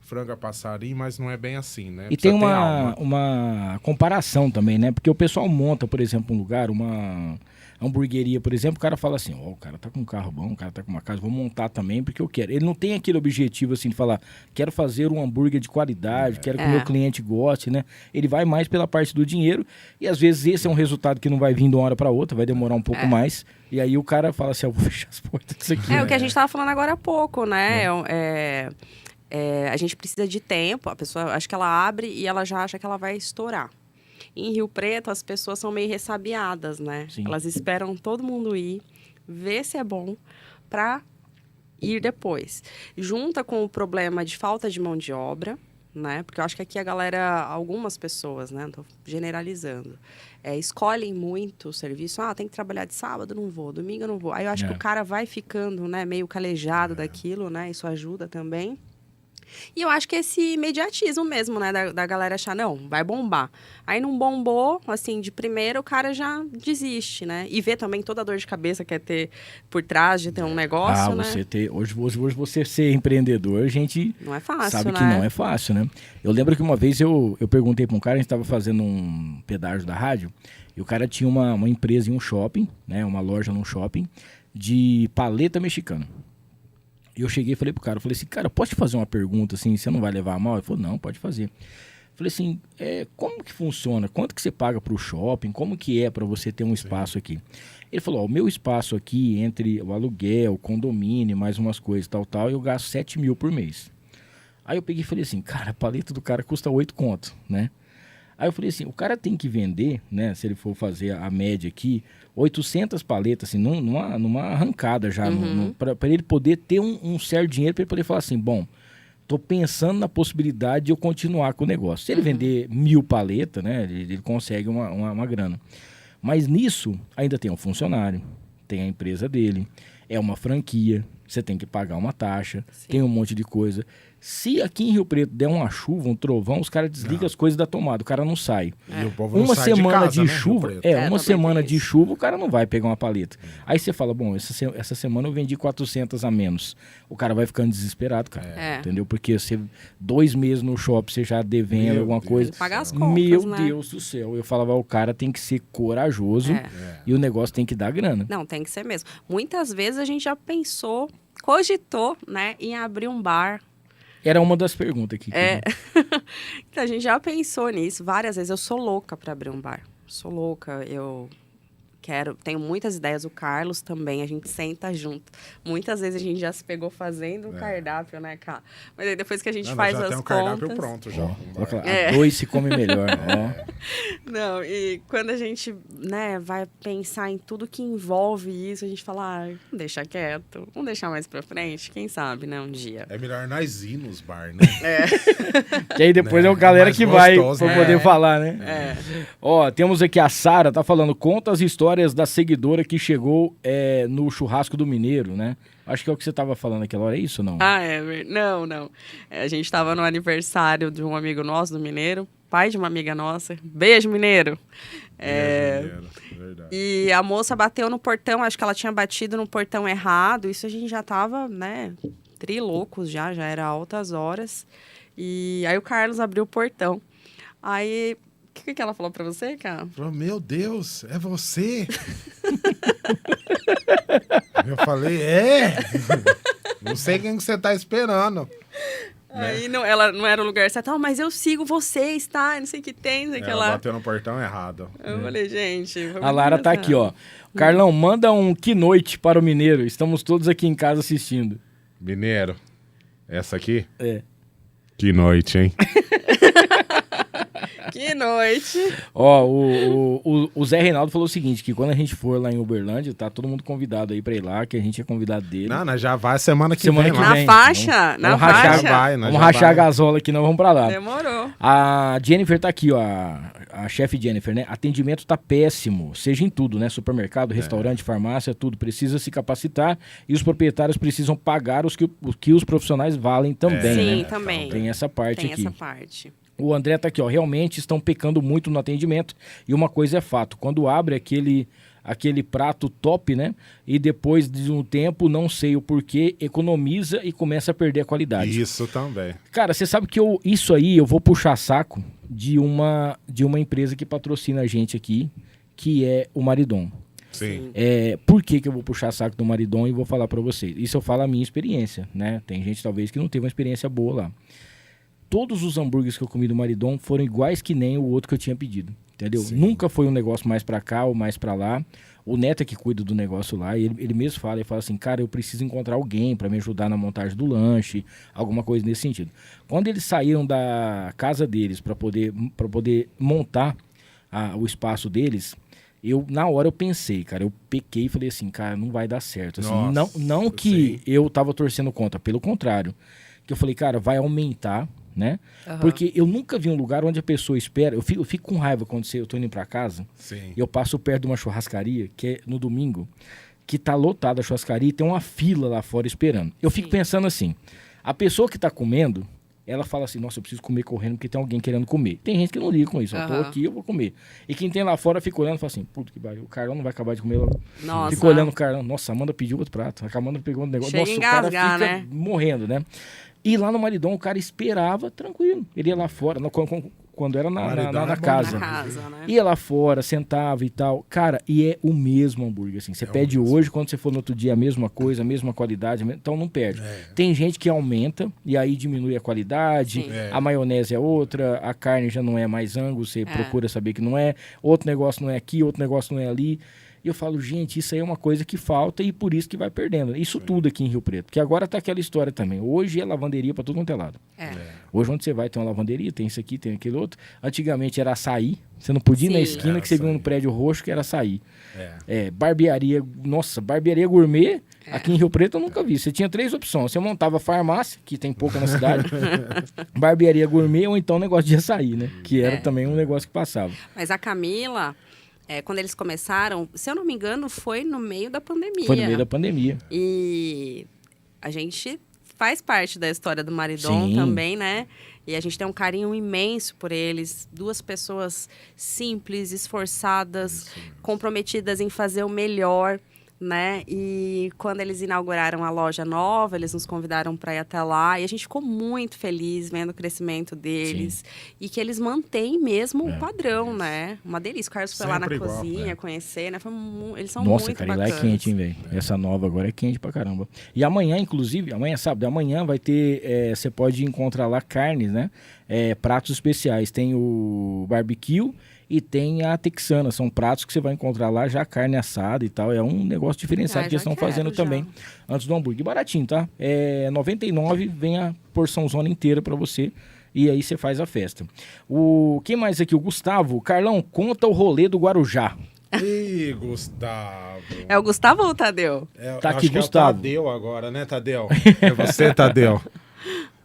frango a passarinho, mas não é bem assim, né? E Precisa tem ter alma. uma comparação também, né? Porque o pessoal monta, por exemplo, um lugar, uma hamburgueria, por exemplo, o cara fala assim, o cara tá com um carro bom, o cara tá com uma casa, vou montar também porque eu quero. Ele não tem aquele objetivo assim de falar, quero fazer um hambúrguer de qualidade, quero que o meu cliente goste, né? Ele vai mais pela parte do dinheiro e às vezes esse é um resultado que não vai vir de uma hora para outra, vai demorar um pouco mais. E aí o cara fala assim, eu vou fechar as portas disso aqui. O que a gente tava falando agora há pouco, né? A gente precisa de tempo, a pessoa, acho que ela abre e ela já acha que ela vai estourar. Em Rio Preto, as pessoas são meio ressabiadas, né? Sim. Elas esperam todo mundo ir, ver se é bom, pra ir depois. Junta com o problema de falta de mão de obra, né? Porque eu acho que aqui a galera, algumas pessoas, né? Não tô generalizando, escolhem muito o serviço. Tem que trabalhar de sábado, não vou. Domingo, eu não vou. Aí eu acho que o cara vai ficando, né? Meio calejado daquilo, né? Isso ajuda também. E eu acho que esse imediatismo mesmo, né, da galera achar, não, vai bombar. Aí não bombou, assim, de primeira o cara já desiste, né? E vê também toda a dor de cabeça que é ter por trás de ter um negócio, né? Hoje você ser empreendedor, a gente não é fácil, sabe né? que não é fácil, né? Eu lembro que uma vez eu perguntei para um cara, a gente estava fazendo um pedágio da rádio, e o cara tinha uma empresa em um shopping, né, uma loja num shopping, de paleta mexicana. E eu cheguei e falei pro cara, falei assim, cara, posso te fazer uma pergunta assim, você não vai levar a mal? Ele falou, não, pode fazer. Falei assim, como que funciona? Quanto que você paga pro shopping? Como que é para você ter um espaço aqui? Ele falou, o meu espaço aqui, entre o aluguel, o condomínio, mais umas coisas, tal, eu gasto 7 mil por mês. Aí eu peguei e falei assim, cara, a paleta do cara custa 8 conto, né? Aí eu falei assim, o cara tem que vender, né, se ele for fazer a média aqui, 800 paletas, assim, numa arrancada já, para ele poder ter um certo dinheiro, para ele poder falar assim, bom, tô pensando na possibilidade de eu continuar com o negócio. Se ele vender 1000 paletas, né, ele consegue uma grana. Mas nisso, ainda tem um funcionário, tem a empresa dele, é uma franquia, você tem que pagar uma taxa, tem um monte de coisa. Se aqui em Rio Preto der uma chuva, um trovão, os caras desligam as coisas da tomada, o cara não sai. E o povo não Uma sai semana de casa, de né, chuva, Rio Preto? uma semana de chuva, o cara não vai pegar uma paleta. Aí você fala, bom, essa semana eu vendi 400 a menos. O cara vai ficando desesperado, cara. Entendeu? Porque você 2 meses no shopping, você já devendo alguma coisa. Pagar as contas, Meu né? Deus do céu. Eu falava, o cara tem que ser corajoso e o negócio tem que dar grana. Não, tem que ser mesmo. Muitas vezes a gente já pensou, cogitou, né, em abrir um bar. Era uma das perguntas aqui. Então, a gente já pensou nisso várias vezes. Eu sou louca para abrir um bar. Sou louca. Eu tenho muitas ideias. O Carlos também, a gente senta junto. Muitas vezes a gente já se pegou fazendo o cardápio, né, cara? Mas aí depois que a gente faz já as tem um contas... cardápio pronto já. A 2 se come melhor. Não, e quando a gente, né, vai pensar em tudo que envolve isso, a gente fala, vamos deixar quieto, vamos deixar mais pra frente, quem sabe, né, um dia. É melhor nós ir nos bar, né? Que aí depois é o galera que vai pra poder falar, né? Ó, temos aqui a Sara, tá falando, conta as histórias da seguidora que chegou no churrasco do Mineiro, né? Acho que é o que você tava falando naquela hora, é isso ou não? Não. A gente tava no aniversário de um amigo nosso do Mineiro, pai de uma amiga nossa. Beijo, Mineiro! Mineiro, verdade. E a moça bateu no portão, acho que ela tinha batido no portão errado, isso a gente já tava, né, triloucos já era altas horas. E aí o Carlos abriu o portão. Aí, o que ela falou pra você, cara? Falou, meu Deus, é você? Eu falei, não sei quem que você tá esperando. Aí ela não era o lugar certo, mas eu sigo vocês, tá? Não sei o que tem, não sei o que Ela lá. bateu no portão errado. Eu falei, gente... A Lara tá aqui, ó. Carlão, manda um que noite para o Mineiro. Estamos todos aqui em casa assistindo. Mineiro, essa aqui? É. Que noite, hein? Que noite. Ó, o Zé Reinaldo falou o seguinte, que quando a gente for lá em Uberlândia, tá todo mundo convidado aí pra ir lá, que a gente é convidado dele. Não, já vai semana que Semana vem. que lá. vem. Na faixa? Na faixa? Vamos rachar a gasola aqui, nós vamos pra lá. Demorou. A Jennifer tá aqui, ó, a chefe Jennifer, né? Atendimento tá péssimo, seja em tudo, né? Supermercado, restaurante, farmácia, tudo. Precisa se capacitar e os proprietários precisam pagar os que os profissionais valem também, Sim, né? também. Tem essa parte Tem aqui. essa parte. O André tá aqui, ó, realmente estão pecando muito no atendimento e uma coisa é fato, quando abre aquele prato top, né, e depois de um tempo, não sei o porquê, economiza e começa a perder a qualidade. Isso também. Cara, você sabe que isso aí eu vou puxar saco de uma empresa que patrocina a gente aqui, que é o Maridon. Sim. Por que eu vou puxar saco do Maridon e vou falar pra vocês? Isso eu falo a minha experiência, né, tem gente talvez que não teve uma experiência boa lá. Todos os hambúrgueres que eu comi do Maridon foram iguais que nem o outro que eu tinha pedido, entendeu? Sim. Nunca foi um negócio mais pra cá ou mais pra lá. O Neto é que cuida do negócio lá, e ele mesmo fala assim, cara, eu preciso encontrar alguém pra me ajudar na montagem do lanche, alguma coisa nesse sentido. Quando eles saíram da casa deles pra poder montar o espaço deles, na hora eu pensei, cara, eu pequei e falei assim, cara, não vai dar certo. Assim, Nossa, não que eu tava torcendo contra, pelo contrário. Que eu falei, cara, vai aumentar, né? Uhum. Porque eu nunca vi um lugar onde a pessoa espera. Eu fico com raiva quando eu tô indo pra casa. Sim. E eu passo perto de uma churrascaria, que é no domingo, que tá lotada a churrascaria e tem uma fila lá fora esperando. Eu fico pensando assim, a pessoa que tá comendo, ela fala assim, nossa, eu preciso comer correndo porque tem alguém querendo comer. Tem gente que não liga com isso, eu tô aqui, eu vou comer. E quem tem lá fora fica olhando e fala assim, puta que pariu, o Carlão não vai acabar de comer logo. Nossa. Fica olhando o Carlão, nossa, a Amanda pediu outro prato, a Amanda pegou outro negócio. Chega Nossa, a o cara engasgar, fica né? morrendo, né? E lá no Maridon o cara esperava tranquilo. Ele ia lá fora, quando era na casa. Na casa, né? Ia lá fora, sentava e tal. Cara, e é o mesmo hambúrguer, assim. Você pede hoje, quando você for no outro dia, a mesma coisa, a mesma qualidade. Então não perde. Tem gente que aumenta e aí diminui a qualidade. A maionese é outra, a carne já não é mais ângulo, você procura saber que não é. Outro negócio não é aqui, outro negócio não é ali. E eu falo, gente, isso aí é uma coisa que falta e por isso que vai perdendo. Isso tudo aqui em Rio Preto. Porque agora tá aquela história também. Hoje é lavanderia pra tudo quanto é lado. Hoje onde você vai tem uma lavanderia, tem isso aqui, tem aquele outro. Antigamente era açaí. Você não podia ir na esquina que você viu um prédio roxo que era açaí. Barbearia, nossa, barbearia gourmet, aqui em Rio Preto eu nunca vi. Você tinha 3 opções. Você montava farmácia, que tem pouca na cidade, barbearia gourmet ou então negócio de açaí, né? Que era também um negócio que passava. Mas a Camila... quando eles começaram, se eu não me engano, foi no meio da pandemia. Foi no meio da pandemia. E a gente faz parte da história do Maridon Sim. também, né? E a gente tem um carinho imenso por eles. 2 pessoas simples, esforçadas, comprometidas em fazer o melhor, né? E quando eles inauguraram a loja nova, eles nos convidaram para ir até lá e a gente ficou muito feliz vendo o crescimento deles e que eles mantêm mesmo o padrão, né? Uma delícia. O Carlos foi lá na Sempre igual, cozinha conhecer, né? Eles são Nossa, muito cara, e bacanas. lá é quente, hein, velho? Essa nova agora é quente pra caramba. E amanhã, inclusive, amanhã é sábado, amanhã vai ter, você pode encontrar lá carnes, né? Pratos especiais. Tem o barbecue e tem a texana. São pratos que você vai encontrar lá, já carne assada e tal. É um negócio diferenciado que eles estão fazendo também antes do hambúrguer. Baratinho, tá? R$99, vem a porção zona inteira pra você. E aí você faz a festa. Quem mais aqui? O Gustavo. Carlão, conta o rolê do Guarujá. Ih, Gustavo. É o Gustavo ou o Tadeu? Tá acho aqui, que Gustavo. É o Tadeu agora, né, Tadeu? É você, Tadeu.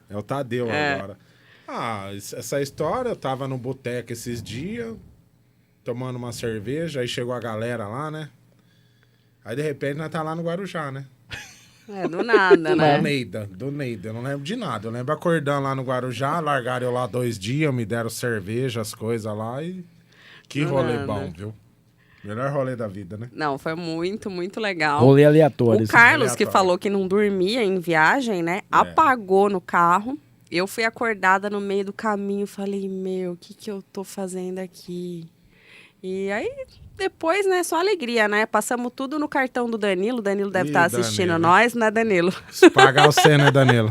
É o Tadeu agora. Essa história, eu tava no boteco esses dias, tomando uma cerveja, aí chegou a galera lá, né? Aí, de repente, nós tá lá no Guarujá, né? Do nada, né? Do Neida. Eu não lembro de nada. Eu lembro acordando lá no Guarujá, largaram eu lá 2 dias, me deram cerveja, as coisas lá e... Que rolê bom, viu? Melhor rolê da vida, né? Não, foi muito, muito legal. Rolê aleatório. O assim. Carlos, que Aleatório. falou que não dormia em viagem, né? Apagou no carro. Eu fui acordada no meio do caminho. Falei, meu, o que eu tô fazendo aqui? E aí, depois, né, só alegria, né? Passamos tudo no cartão do Danilo. O Danilo deve Ih, estar assistindo Danilo. nós, né, Danilo? Se pagar você, né, Danilo?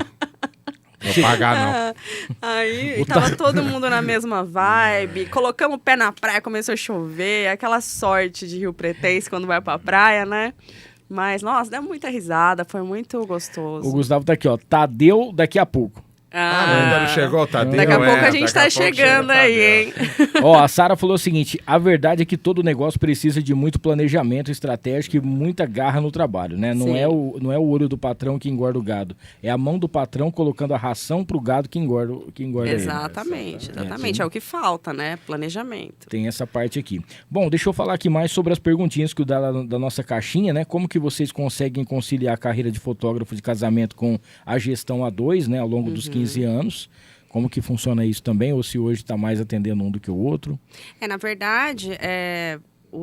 Vou pagar, não. Aí tava todo mundo na mesma vibe. Colocamos o pé na praia, começou a chover. Aquela sorte de Rio Pretense quando vai pra praia, né? Mas, nossa, deu muita risada, foi muito gostoso. O Gustavo tá aqui, ó. Tadeu daqui a pouco. Ainda não chegou, Tadeu? Daqui a pouco a gente daqui tá a pouco chegando chega, aí, Tadeu. hein? Ó, a Sara falou o seguinte: a verdade é que todo negócio precisa de muito planejamento estratégico e muita garra no trabalho, né? Não Sim. é o olho do patrão que engorda o gado. É a mão do patrão colocando a ração pro gado que engorda ele. Exatamente, exatamente. É o que falta, né? Planejamento. Tem essa parte aqui. Bom, deixa eu falar aqui mais sobre as perguntinhas que da nossa caixinha, né? Como que vocês conseguem conciliar a carreira de fotógrafo de casamento com a gestão A2, né? Ao longo dos 15 anos. Como que funciona isso também? Ou se hoje está mais atendendo um do que o outro? Na verdade,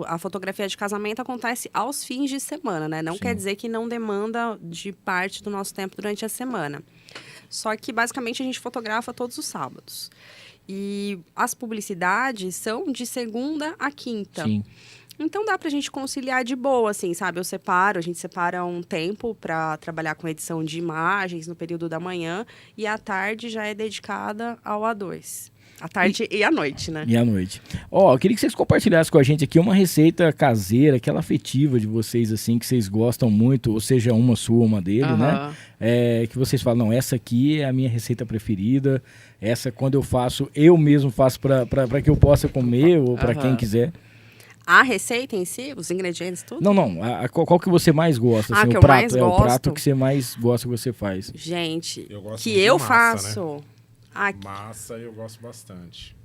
a fotografia de casamento acontece aos fins de semana, né? Não quer dizer que não demanda de parte do nosso tempo durante a semana. Só que, basicamente, a gente fotografa todos os sábados. E as publicidades são de segunda a quinta. Sim. Então, dá pra gente conciliar de boa, assim, sabe? A gente separa um tempo para trabalhar com edição de imagens no período da manhã e a tarde já é dedicada ao A2. À tarde e à noite, né? E à noite. Ó, eu queria que vocês compartilhassem com a gente aqui uma receita caseira, aquela afetiva de vocês, assim, que vocês gostam muito, ou seja, uma sua, uma dele, né? Que vocês falam, não, essa aqui é a minha receita preferida, essa quando eu mesmo faço para que eu possa comer, ou para quem quiser. A receita em si, os ingredientes, tudo? Não. Qual que você mais gosta? Assim, que o eu prato, mais o prato gosto? que você mais gosta que você faz. Gente, Eu gosto que muito de eu massa, faço... Massa eu gosto bastante.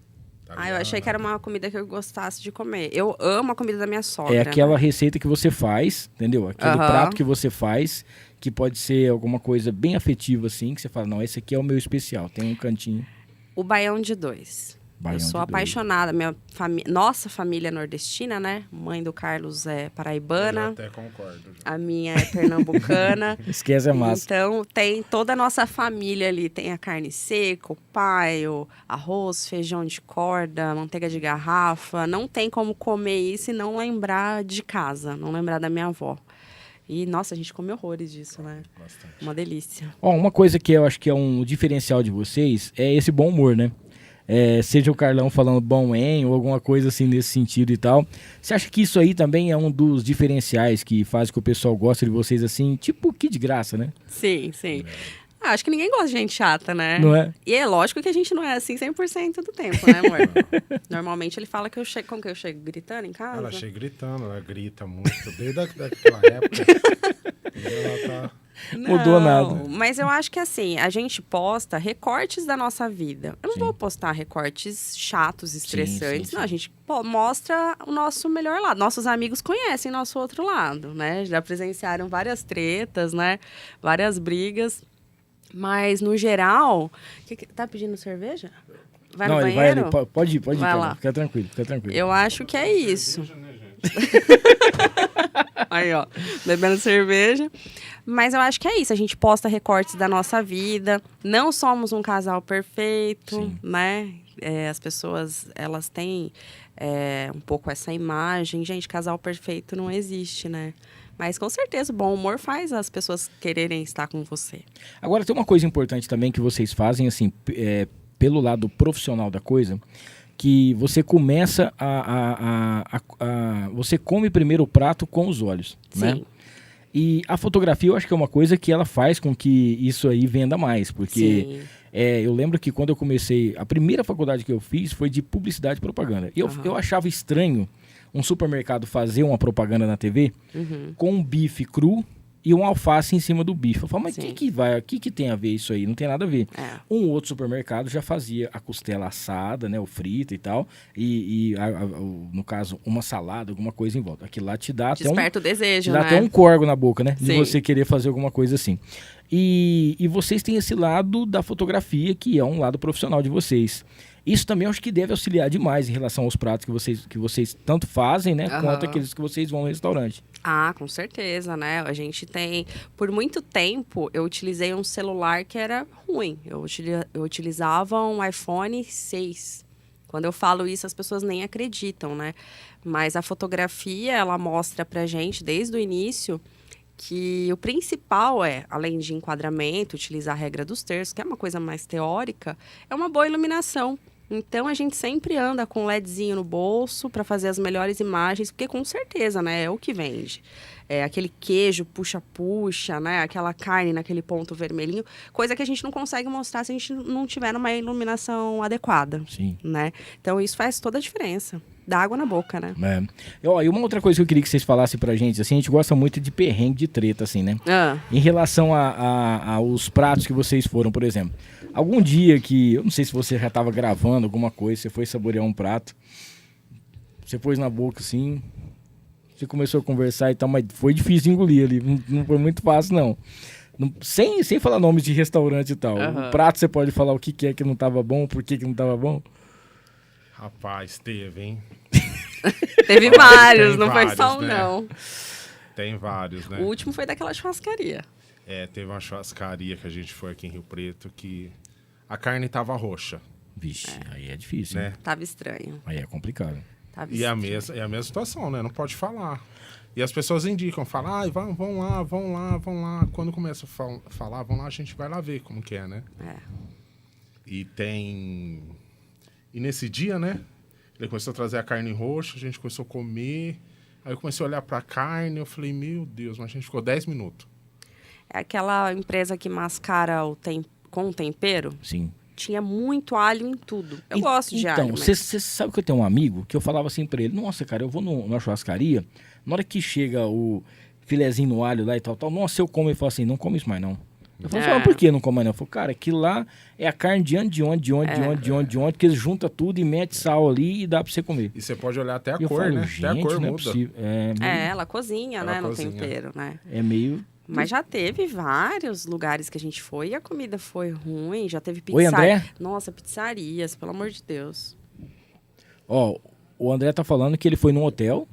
eu achei que era uma comida que eu gostasse de comer. Eu amo a comida da minha sogra. É aquela né? receita que você faz, entendeu? Aquele prato que você faz, que pode ser alguma coisa bem afetiva, assim, que você fala, não, esse aqui é o meu especial, tem um cantinho. O baião de dois. Eu sou apaixonada. Nossa família é nordestina, né? Mãe do Carlos é Eu paraibana. até concordo. A minha é pernambucana. Esquece a massa. Então, tem toda a nossa família ali. Tem a carne seca, o paio, arroz, feijão de corda, manteiga de garrafa. Não tem como comer isso e não lembrar de casa, não lembrar da minha avó. E, nossa, a gente come horrores disso, né? Bastante. Uma delícia. Ó, uma coisa que eu acho que é um diferencial de vocês é esse bom humor, né? Seja o Carlão falando bom ou alguma coisa assim nesse sentido e tal. Você acha que isso aí também é um dos diferenciais que faz que o pessoal goste de vocês assim, tipo que de graça, né? Sim, sim. Acho que ninguém gosta de gente chata, né? Não é? E é lógico que a gente não é assim 100% do tempo, né, amor? Normalmente ele fala que eu chego... Como que eu chego? Gritando em casa? Ela chega gritando, ela grita muito. Desde aquela época. Ela tá... Mudou nada. Mas eu acho que assim, a gente posta recortes da nossa vida. Eu não vou postar recortes chatos, estressantes. sim. Não, a gente mostra o nosso melhor lado. Nossos amigos conhecem nosso outro lado, né? Já presenciaram várias tretas, né? Várias brigas. Mas, no geral... Tá pedindo cerveja? Vai não, no ele banheiro? vai ali. Pode ir, Vai Carlão. lá. Fica tranquilo. Eu acho que é isso. Aí, ó, bebendo cerveja. Mas eu acho que é isso. A gente posta recortes da nossa vida. Não somos um casal perfeito, né? As pessoas, elas têm um pouco essa imagem. Gente, casal perfeito não existe, né? Mas, com certeza, o bom humor faz as pessoas quererem estar com você. Agora, tem uma coisa importante também que vocês fazem, assim, pelo lado profissional da coisa, que você começa você come primeiro o prato com os olhos, né? Sim. E a fotografia, eu acho que é uma coisa que ela faz com que isso aí venda mais, porque eu lembro que quando eu comecei, a primeira faculdade que eu fiz foi de publicidade e propaganda. E eu achava estranho um supermercado fazer uma propaganda na TV com um bife cru e um alface em cima do bife. Eu falo, mas o que tem a ver isso aí? Não tem nada a ver. Um outro supermercado já fazia a costela assada, né, o frito e tal, no caso, uma salada, alguma coisa em volta. Aquilo lá te dá Desperta o desejo, dá né? até um corgo na boca, né? De Sim. você querer fazer alguma coisa assim. E vocês têm esse lado da fotografia, que é um lado profissional de vocês. Isso também eu acho que deve auxiliar demais em relação aos pratos que vocês tanto fazem, né? Aham. Quanto aqueles que vocês vão no restaurante. Ah, com certeza, né? A gente tem... Por muito tempo, eu utilizei um celular que era ruim. Eu utilizava um iPhone 6. Quando eu falo isso, as pessoas nem acreditam, né? Mas a fotografia, ela mostra pra gente, desde o início, que o principal é, além de enquadramento, utilizar a regra dos terços, que é uma coisa mais teórica, é uma boa iluminação. Então, a gente sempre anda com um LEDzinho no bolso para fazer as melhores imagens, porque com certeza, né, é o que vende. É aquele queijo puxa-puxa, né, aquela carne naquele ponto vermelhinho, coisa que a gente não consegue mostrar se a gente não tiver uma iluminação adequada. Sim. Né? Então, isso faz toda a diferença. Dá água na boca, né? E uma outra coisa que eu queria que vocês falassem pra gente, assim, a gente gosta muito de perrengue, de treta, assim, né? Em relação aos pratos que vocês foram, por exemplo. Algum dia que, eu não sei se você já estava gravando alguma coisa, você foi saborear um prato, você pôs na boca, assim, você começou a conversar e tal, mas foi difícil de engolir ali, não foi muito fácil, não. Sem falar nomes de restaurante e tal. O prato você pode falar o que é que não estava bom, por que não estava bom? Rapaz, teve, hein? Teve vários, Tem não vários, foi só um, né? não. Tem vários, né? O último foi daquela churrascaria. Teve uma churrascaria que a gente foi aqui em Rio Preto que a carne tava roxa, Vixe, aí é difícil, né? Tava estranho. Aí é complicado. Tava e é a estranho. mesma situação, né? Não pode falar. E as pessoas indicam, falam, vão lá. Quando começa a falar, vão lá, a gente vai lá ver como que é, né? E nesse dia, né? Ele começou a trazer a carne roxa, a gente começou a comer. Aí eu comecei a olhar pra carne, eu falei, meu Deus, mas a gente ficou 10 minutos. É aquela empresa que mascara com tempero. Sim. Tinha muito alho em tudo. Eu gosto de alho. Então, você sabe que eu tenho um amigo que eu falava assim pra ele, nossa, cara, eu vou numa churrascaria, na hora que chega o filezinho no alho lá e tal, nossa, eu como. Ele fala assim, não come isso mais não. Eu falei, mas por que não come mais não? Eu falei, cara, aquilo lá é a carne de onde, que eles juntam tudo e mete sal ali e dá pra você comer. E você pode olhar até a E eu cor, falo, né? gente, Até a cor não é muda. possível. Ela cozinha, né, no tempero, né? É meio... Mas já teve vários lugares que a gente foi e a comida foi ruim. Já teve Oi, André? Nossa, pizzarias, pelo amor de Deus. Ó, o André tá falando que ele foi num hotel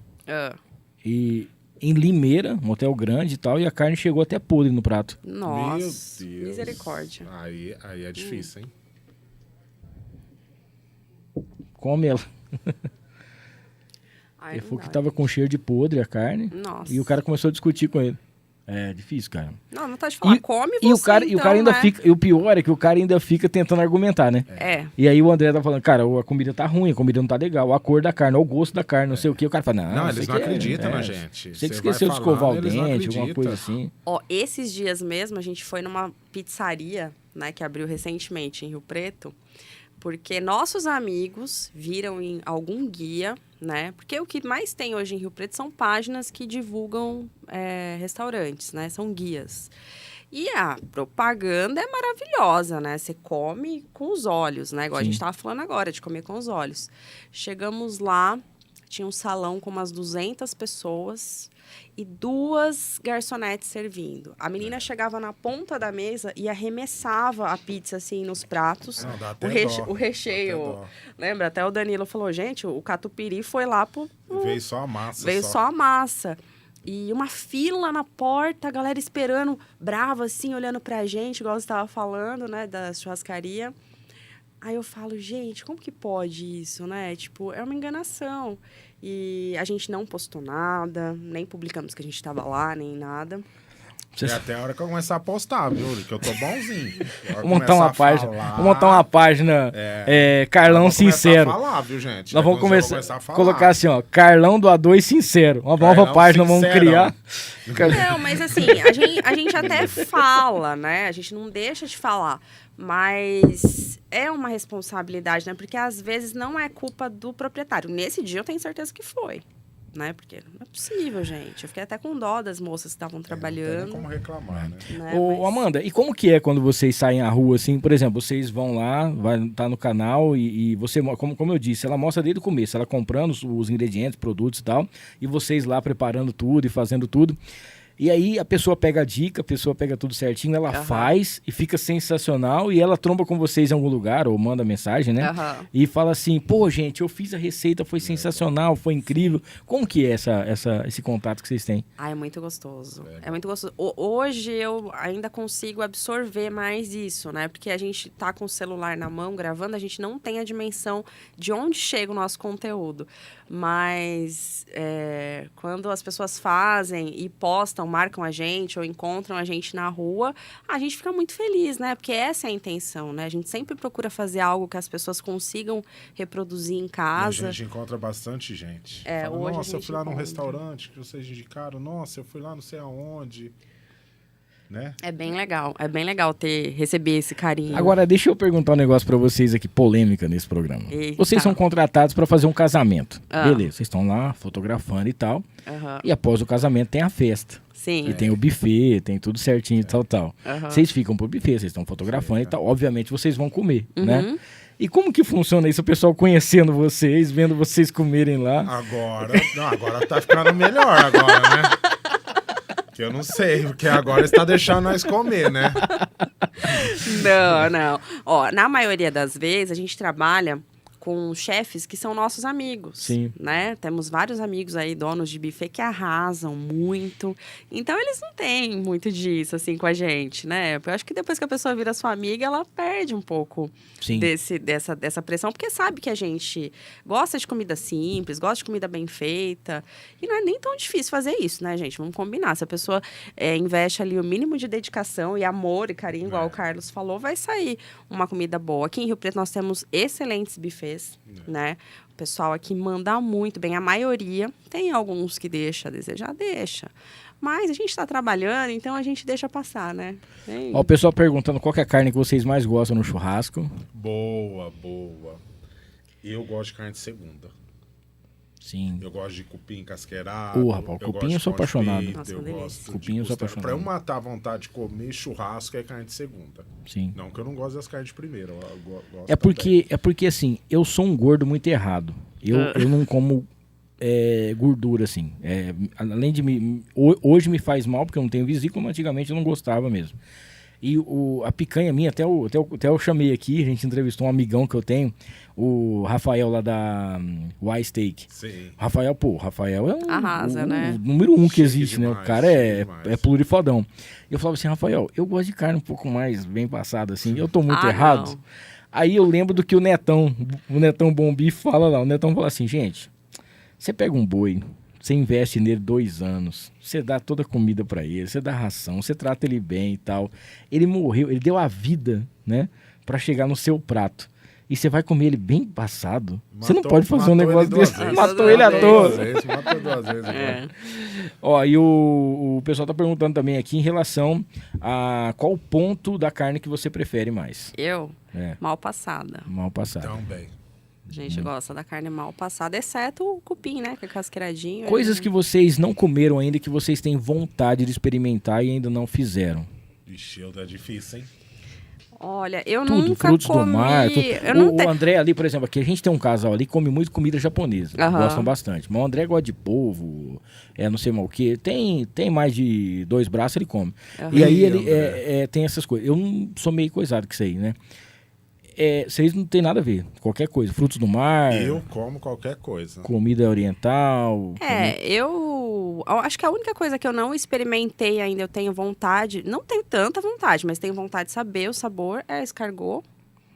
e em Limeira, um hotel grande e tal, e a carne chegou até podre no prato. Nossa, Meu Deus. misericórdia. Aí é difícil, hein? Come ela. Ai, Ele não falou que dá, tava com cheiro de podre a carne. Nossa. E o cara começou a discutir com ele. É difícil, cara. Não tá de falar, come você, e o cara ainda né? fica. E o pior é que o cara ainda fica tentando argumentar, né? E aí o André tá falando, cara, a comida tá ruim, a comida não tá legal, a cor da carne, o gosto da carne, não sei o que. O cara fala, não, eles não acreditam na gente. Você que Você vai esqueceu de escovar o falando, eles não dente, alguma acreditam. coisa assim. Ó, esses dias mesmo, a gente foi numa pizzaria, né, que abriu recentemente em Rio Preto, porque nossos amigos viram em algum guia, né? Porque o que mais tem hoje em Rio Preto são páginas que divulgam restaurantes, né? São guias. E a propaganda é maravilhosa, né? Você come com os olhos, né? Igual a gente estava falando agora, de comer com os olhos. Chegamos lá, tinha um salão com umas 200 pessoas e 2 garçonetes servindo. A menina chegava na ponta da mesa e arremessava a pizza, assim, nos pratos. Não, dá até O recheio. Dá até dó. Lembra? Até o Danilo falou, gente, o catupiry foi lá Veio só a massa. Veio só a massa. E uma fila na porta, a galera esperando, brava, assim, olhando pra gente, igual você estava falando, né, da churrascaria. Aí eu falo, gente, como que pode isso, né? Tipo, é uma enganação. E a gente não postou nada, nem publicamos que a gente estava lá, nem nada. É até a hora que eu começar a postar, viu? Que eu tô bonzinho. Vamos montar uma página. Vamos montar uma página Carlão Sincero. Falar, viu, gente? Nós vamos começar a falar. colocar assim, ó, Carlão do A2 Sincero. Uma nova página vamos criar. Não, mas assim, a gente até fala, né? A gente não deixa de falar. Mas é uma responsabilidade, né? Porque às vezes não é culpa do proprietário. Nesse dia eu tenho certeza que foi. Né? Porque não é possível, gente. Eu fiquei até com dó das moças que estavam trabalhando. Não tem como reclamar, né? Ô, Amanda, e como que é quando vocês saem à rua, assim, por exemplo, vocês vão lá, vai tá no canal e você, como eu disse, ela mostra desde o começo, ela comprando os ingredientes, produtos e tal, e vocês lá preparando tudo e fazendo tudo. E aí a pessoa pega a dica, a pessoa pega tudo certinho, ela faz e fica sensacional e ela tromba com vocês em algum lugar ou manda mensagem, né? E fala assim, pô, gente, eu fiz a receita, foi sensacional, foi incrível. Como que é esse contato que vocês têm? Ah, é muito gostoso. É muito gostoso. Hoje eu ainda consigo absorver mais isso, né? Porque a gente tá com o celular na mão gravando, a gente não tem a dimensão de onde chega o nosso conteúdo. Mas quando as pessoas fazem e postam, marcam a gente ou encontram a gente na rua, a gente fica muito feliz, né? Porque essa é a intenção, né? A gente sempre procura fazer algo que as pessoas consigam reproduzir em casa. E a gente encontra bastante gente. Fala, hoje nossa, eu fui lá num encontra. restaurante que vocês indicaram. Nossa, eu fui lá não sei aonde. Né? É bem legal receber esse carinho. Agora, deixa eu perguntar um negócio pra vocês aqui, polêmica nesse programa. Eita. Vocês são contratados pra fazer um casamento. Beleza, vocês estão lá fotografando e tal. E após o casamento tem a festa. Sim. E tem o buffet, tem tudo certinho e tal. Vocês ficam pro buffet, vocês estão fotografando e tal. Obviamente vocês vão comer, né? E como que funciona isso? O pessoal conhecendo vocês, vendo vocês comerem lá. Agora tá ficando melhor agora, né? Que eu não sei, porque agora está deixando nós comer, né? Não. Ó, na maioria das vezes, a gente trabalha com chefes que são nossos amigos. Sim. Né? Temos vários amigos aí, donos de buffet, que arrasam muito. Então, eles não têm muito disso, assim, com a gente, né? Eu acho que depois que a pessoa vira sua amiga, ela perde um pouco dessa pressão, porque sabe que a gente gosta de comida simples, gosta de comida bem feita. E não é nem tão difícil fazer isso, né, gente? Vamos combinar. Se a pessoa investe ali o mínimo de dedicação e amor e carinho, igual o Carlos falou, vai sair uma comida boa. Aqui em Rio Preto nós temos excelentes buffets, né? O pessoal aqui manda muito bem. A maioria, tem alguns que deixa a desejar, deixa. Mas a gente está trabalhando, então a gente deixa passar, né? Ó, o pessoal perguntando qual que é a carne que vocês mais gostam no churrasco. Boa. Eu gosto de carne de segunda. Sim. Eu gosto de cupim casqueirado. Rapaz, cupim eu sou apaixonado. Nossa, eu uma gosto cupim eu sou apaixonado. Pra eu matar a vontade de comer churrasco é carne de segunda. Sim. Não que eu não gosto das carnes de primeira. Eu gosto É porque assim, eu sou um gordo muito errado. Eu não como gordura, assim. Além de hoje me faz mal, porque eu não tenho vesícula, mas antigamente eu não gostava mesmo. E a picanha minha, até eu chamei aqui, a gente entrevistou um amigão que eu tenho, o Rafael lá da Y Steak. Sim. Rafael é Arrasa, né? o número 1 que existe, demais, né? O cara é demais. plurifodão. Eu falava assim, Rafael, eu gosto de carne um pouco mais bem passada, assim, eu tô muito Ah, errado. não. Aí eu lembro do que o Netão Bombi fala lá. O Netão fala assim, gente, você pega um boi, você investe nele 2 anos, você dá toda a comida pra ele, você dá ração, você trata ele bem e tal. Ele morreu, ele deu a vida, né, pra chegar no seu prato. E você vai comer ele bem passado. Você não pode fazer um negócio desse. Matou ele à toa. Matou 2 vezes. Ó, e o pessoal tá perguntando também aqui em relação a qual ponto da carne que você prefere mais. Mal passada. Mal passado. Também. A gente gosta da carne mal passada, exceto o cupim, né? Que é casqueiradinho. Coisas que vocês não comeram ainda, que vocês têm vontade de experimentar e ainda não fizeram. Ixi, é difícil, hein? Olha, eu Tudo, nunca frutos comi... do mar. Eu não O André ali, por exemplo, aqui a gente tem um casal ali que come muito comida japonesa. Gostam bastante. Mas o André gosta de polvo, não sei mal o que. Tem mais de 2 braços, ele come. E aí ele tem essas coisas. Eu não sou meio coisado com isso aí, né? Vocês não tem nada a ver. Qualquer coisa. Frutos do mar. Eu como qualquer coisa. Comida oriental. Eu acho que a única coisa que eu não experimentei ainda, eu tenho vontade, não tenho tanta vontade, mas tenho vontade de saber o sabor, é escargot.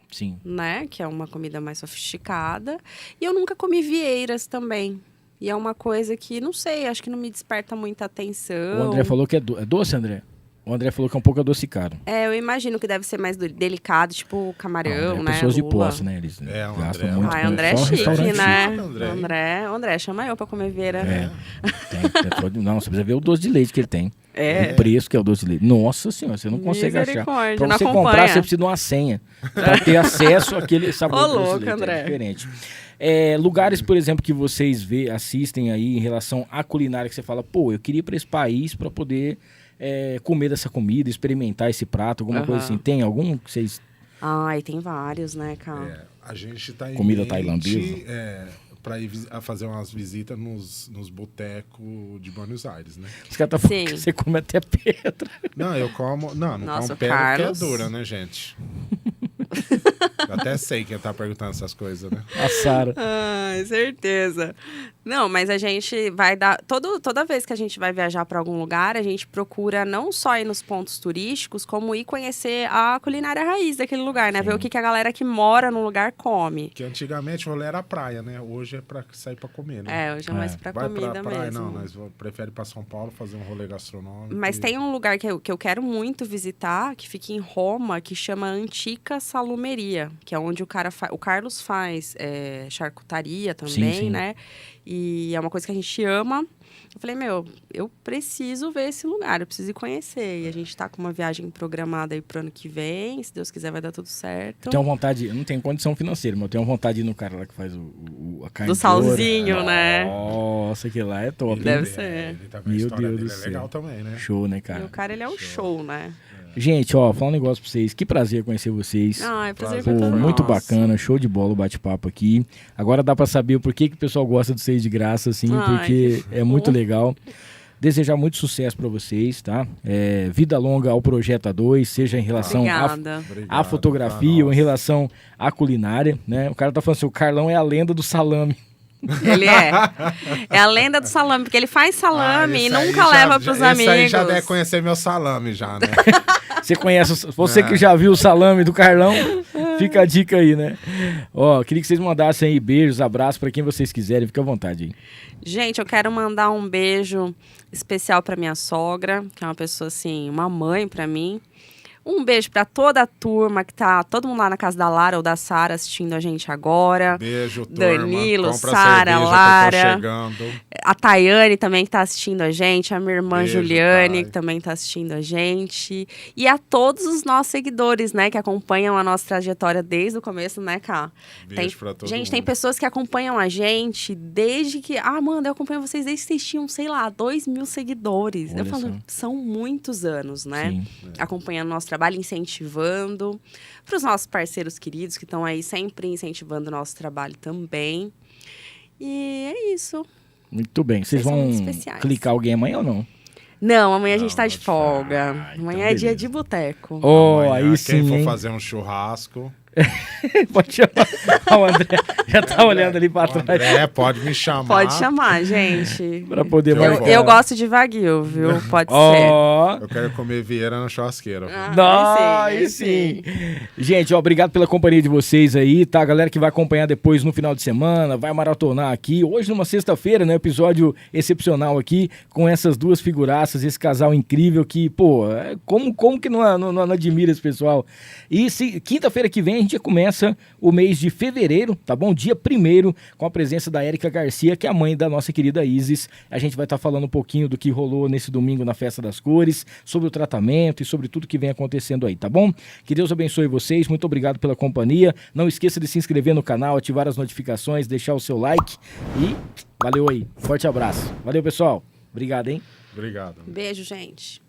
Sim. Né? Que é uma comida mais sofisticada. E eu nunca comi vieiras também. E é uma coisa que, não sei, acho que não me desperta muita atenção. O André falou que é doce, André? O André falou que é um pouco adocicado. Eu imagino que deve ser mais delicado, tipo camarão, André, né? pessoas de lula. posse, né? Eles gastam muito. Ai, André é só chique, restaurante né? André. André, chama eu pra comer vieira. Não, você precisa ver o doce de leite que ele tem. O preço que é o doce de leite. Nossa senhora, você não consegue achar. Pra não você acompanha. comprar, você precisa de uma senha. Pra ter acesso àquele sabor Ô, do doce louco, de leite. André. É diferente. Lugares, por exemplo, que vocês assistem aí em relação à culinária, que você fala, pô, eu queria ir pra esse país pra poder comer dessa comida, experimentar esse prato, alguma coisa assim. Tem algum que vocês... Ai, tem vários, né, cara? A gente tá em Comida mente, tailandesa. pra ir fazer umas visitas nos botecos de Buenos Aires, né? Os caras tá falando Sim. que você come até pedra. Não, eu como... Não Nossa, como pedra Carlos. porque é dura, né, gente? Eu até sei quem tá perguntando essas coisas, né? A Sara. Ai, certeza. Não, mas a gente vai dar... Toda vez que a gente vai viajar para algum lugar, a gente procura não só ir nos pontos turísticos, como ir conhecer a culinária raiz daquele lugar, né? Ver o que a galera que mora no lugar come. Porque antigamente o rolê era praia, né? Hoje é pra sair pra comer, né? É, hoje é mais pra Vai comida pra praia, mesmo. não. Nós prefere ir pra São Paulo fazer um rolê gastronômico. Mas tem um lugar que eu quero muito visitar, que fica em Roma, que chama Antica Salumeria, que é onde o Carlos faz charcutaria também, sim. né? E é uma coisa que a gente ama. Eu falei, eu preciso ver esse lugar, eu preciso ir conhecer. E a gente tá com uma viagem programada aí pro ano que vem, se Deus quiser vai dar tudo certo. Eu tenho vontade, eu não tenho condição financeira, mas eu tenho vontade de ir no cara lá que faz a carne Do de ouro. salzinho, né? Nossa, que lá é top. Deve hein? ser. Ele tá com a Meu história Deus dele, do é céu. legal também, né? Show, né, E cara? o cara, ele é um show, né? Gente, ó, falar um negócio pra vocês. Que prazer conhecer vocês. Ai, prazer Pô, foi todo muito nosso. bacana, show de bola o bate-papo aqui. Agora dá pra saber o porquê que o pessoal gosta do Seis de Graça, assim, Ai, porque que é muito bom. legal. Desejar muito sucesso pra vocês, tá? Vida longa ao Projeto A2, seja em relação Obrigada. à fotografia ou em relação à culinária, né? O cara tá falando assim, o Carlão é a lenda do salame. Ele é. É a lenda do salame, porque ele faz salame e esse aí nunca já- leva pros esse amigos. aí já deve conhecer meu salame já, né? Você conhece, você que já viu o salame do Carlão, fica a dica aí, né? Ó, queria que vocês mandassem aí beijos, abraços pra quem vocês quiserem, fica à vontade aí. Gente, eu quero mandar um beijo especial pra minha sogra, que é uma pessoa assim, uma mãe pra mim. Um beijo pra toda a turma que tá, todo mundo lá na casa da Lara ou da Sara assistindo a gente agora. Beijo, turma. Danilo, Compra Sara, cerveja que eu tô Lara. chegando. A Tayane também que tá assistindo a gente, a minha irmã Beijo, Juliane, Thay. que também tá assistindo a gente. E a todos os nossos seguidores, né, que acompanham a nossa trajetória desde o começo, né, Cá? Beijo pra todo Gente, tem mundo. pessoas que acompanham a gente desde que... Ah, Amanda, eu acompanho vocês desde que vocês tinham, sei lá, 2.000 seguidores. Olha Eu falo, só. são muitos anos, né? Sim. Acompanhando o nosso trabalho, incentivando. Para os nossos parceiros queridos que estão aí sempre incentivando o nosso trabalho também. E é isso. Muito bem. Vocês Vocês são vão muito especiais. clicar alguém amanhã ou não? Não, amanhã a gente Não, tá não de te folga. então Amanhã é dia beleza. de boteco. Oh, Amanhã, aí quem sim, for hein? fazer um churrasco, Pode chamar. O André já tá olhando ali pra o trás André pode me chamar. Pode chamar, gente. pra poder Eu marcar. Eu gosto de Wagyu, viu? Pode ser. Ó, Eu quero comer vieira na churrasqueira. Ah, não, aí aí sim. Gente, ó, obrigado pela companhia de vocês aí, tá? Galera que vai acompanhar depois no final de semana, vai maratonar aqui. Hoje, numa sexta-feira, né? Episódio excepcional aqui, com essas duas figuraças, esse casal incrível que, pô, como que não admira esse pessoal? E quinta-feira que vem a gente já começa o mês de fevereiro, tá bom? Dia 1º, com a presença da Érica Garcia, que é a mãe da nossa querida Isis. A gente vai estar falando um pouquinho do que rolou nesse domingo na Festa das Cores, sobre o tratamento e sobre tudo que vem acontecendo aí, tá bom? Que Deus abençoe vocês, muito obrigado pela companhia. Não esqueça de se inscrever no canal, ativar as notificações, deixar o seu like e valeu aí. Forte abraço. Valeu, pessoal. Obrigado, hein? Obrigado. Beijo, gente.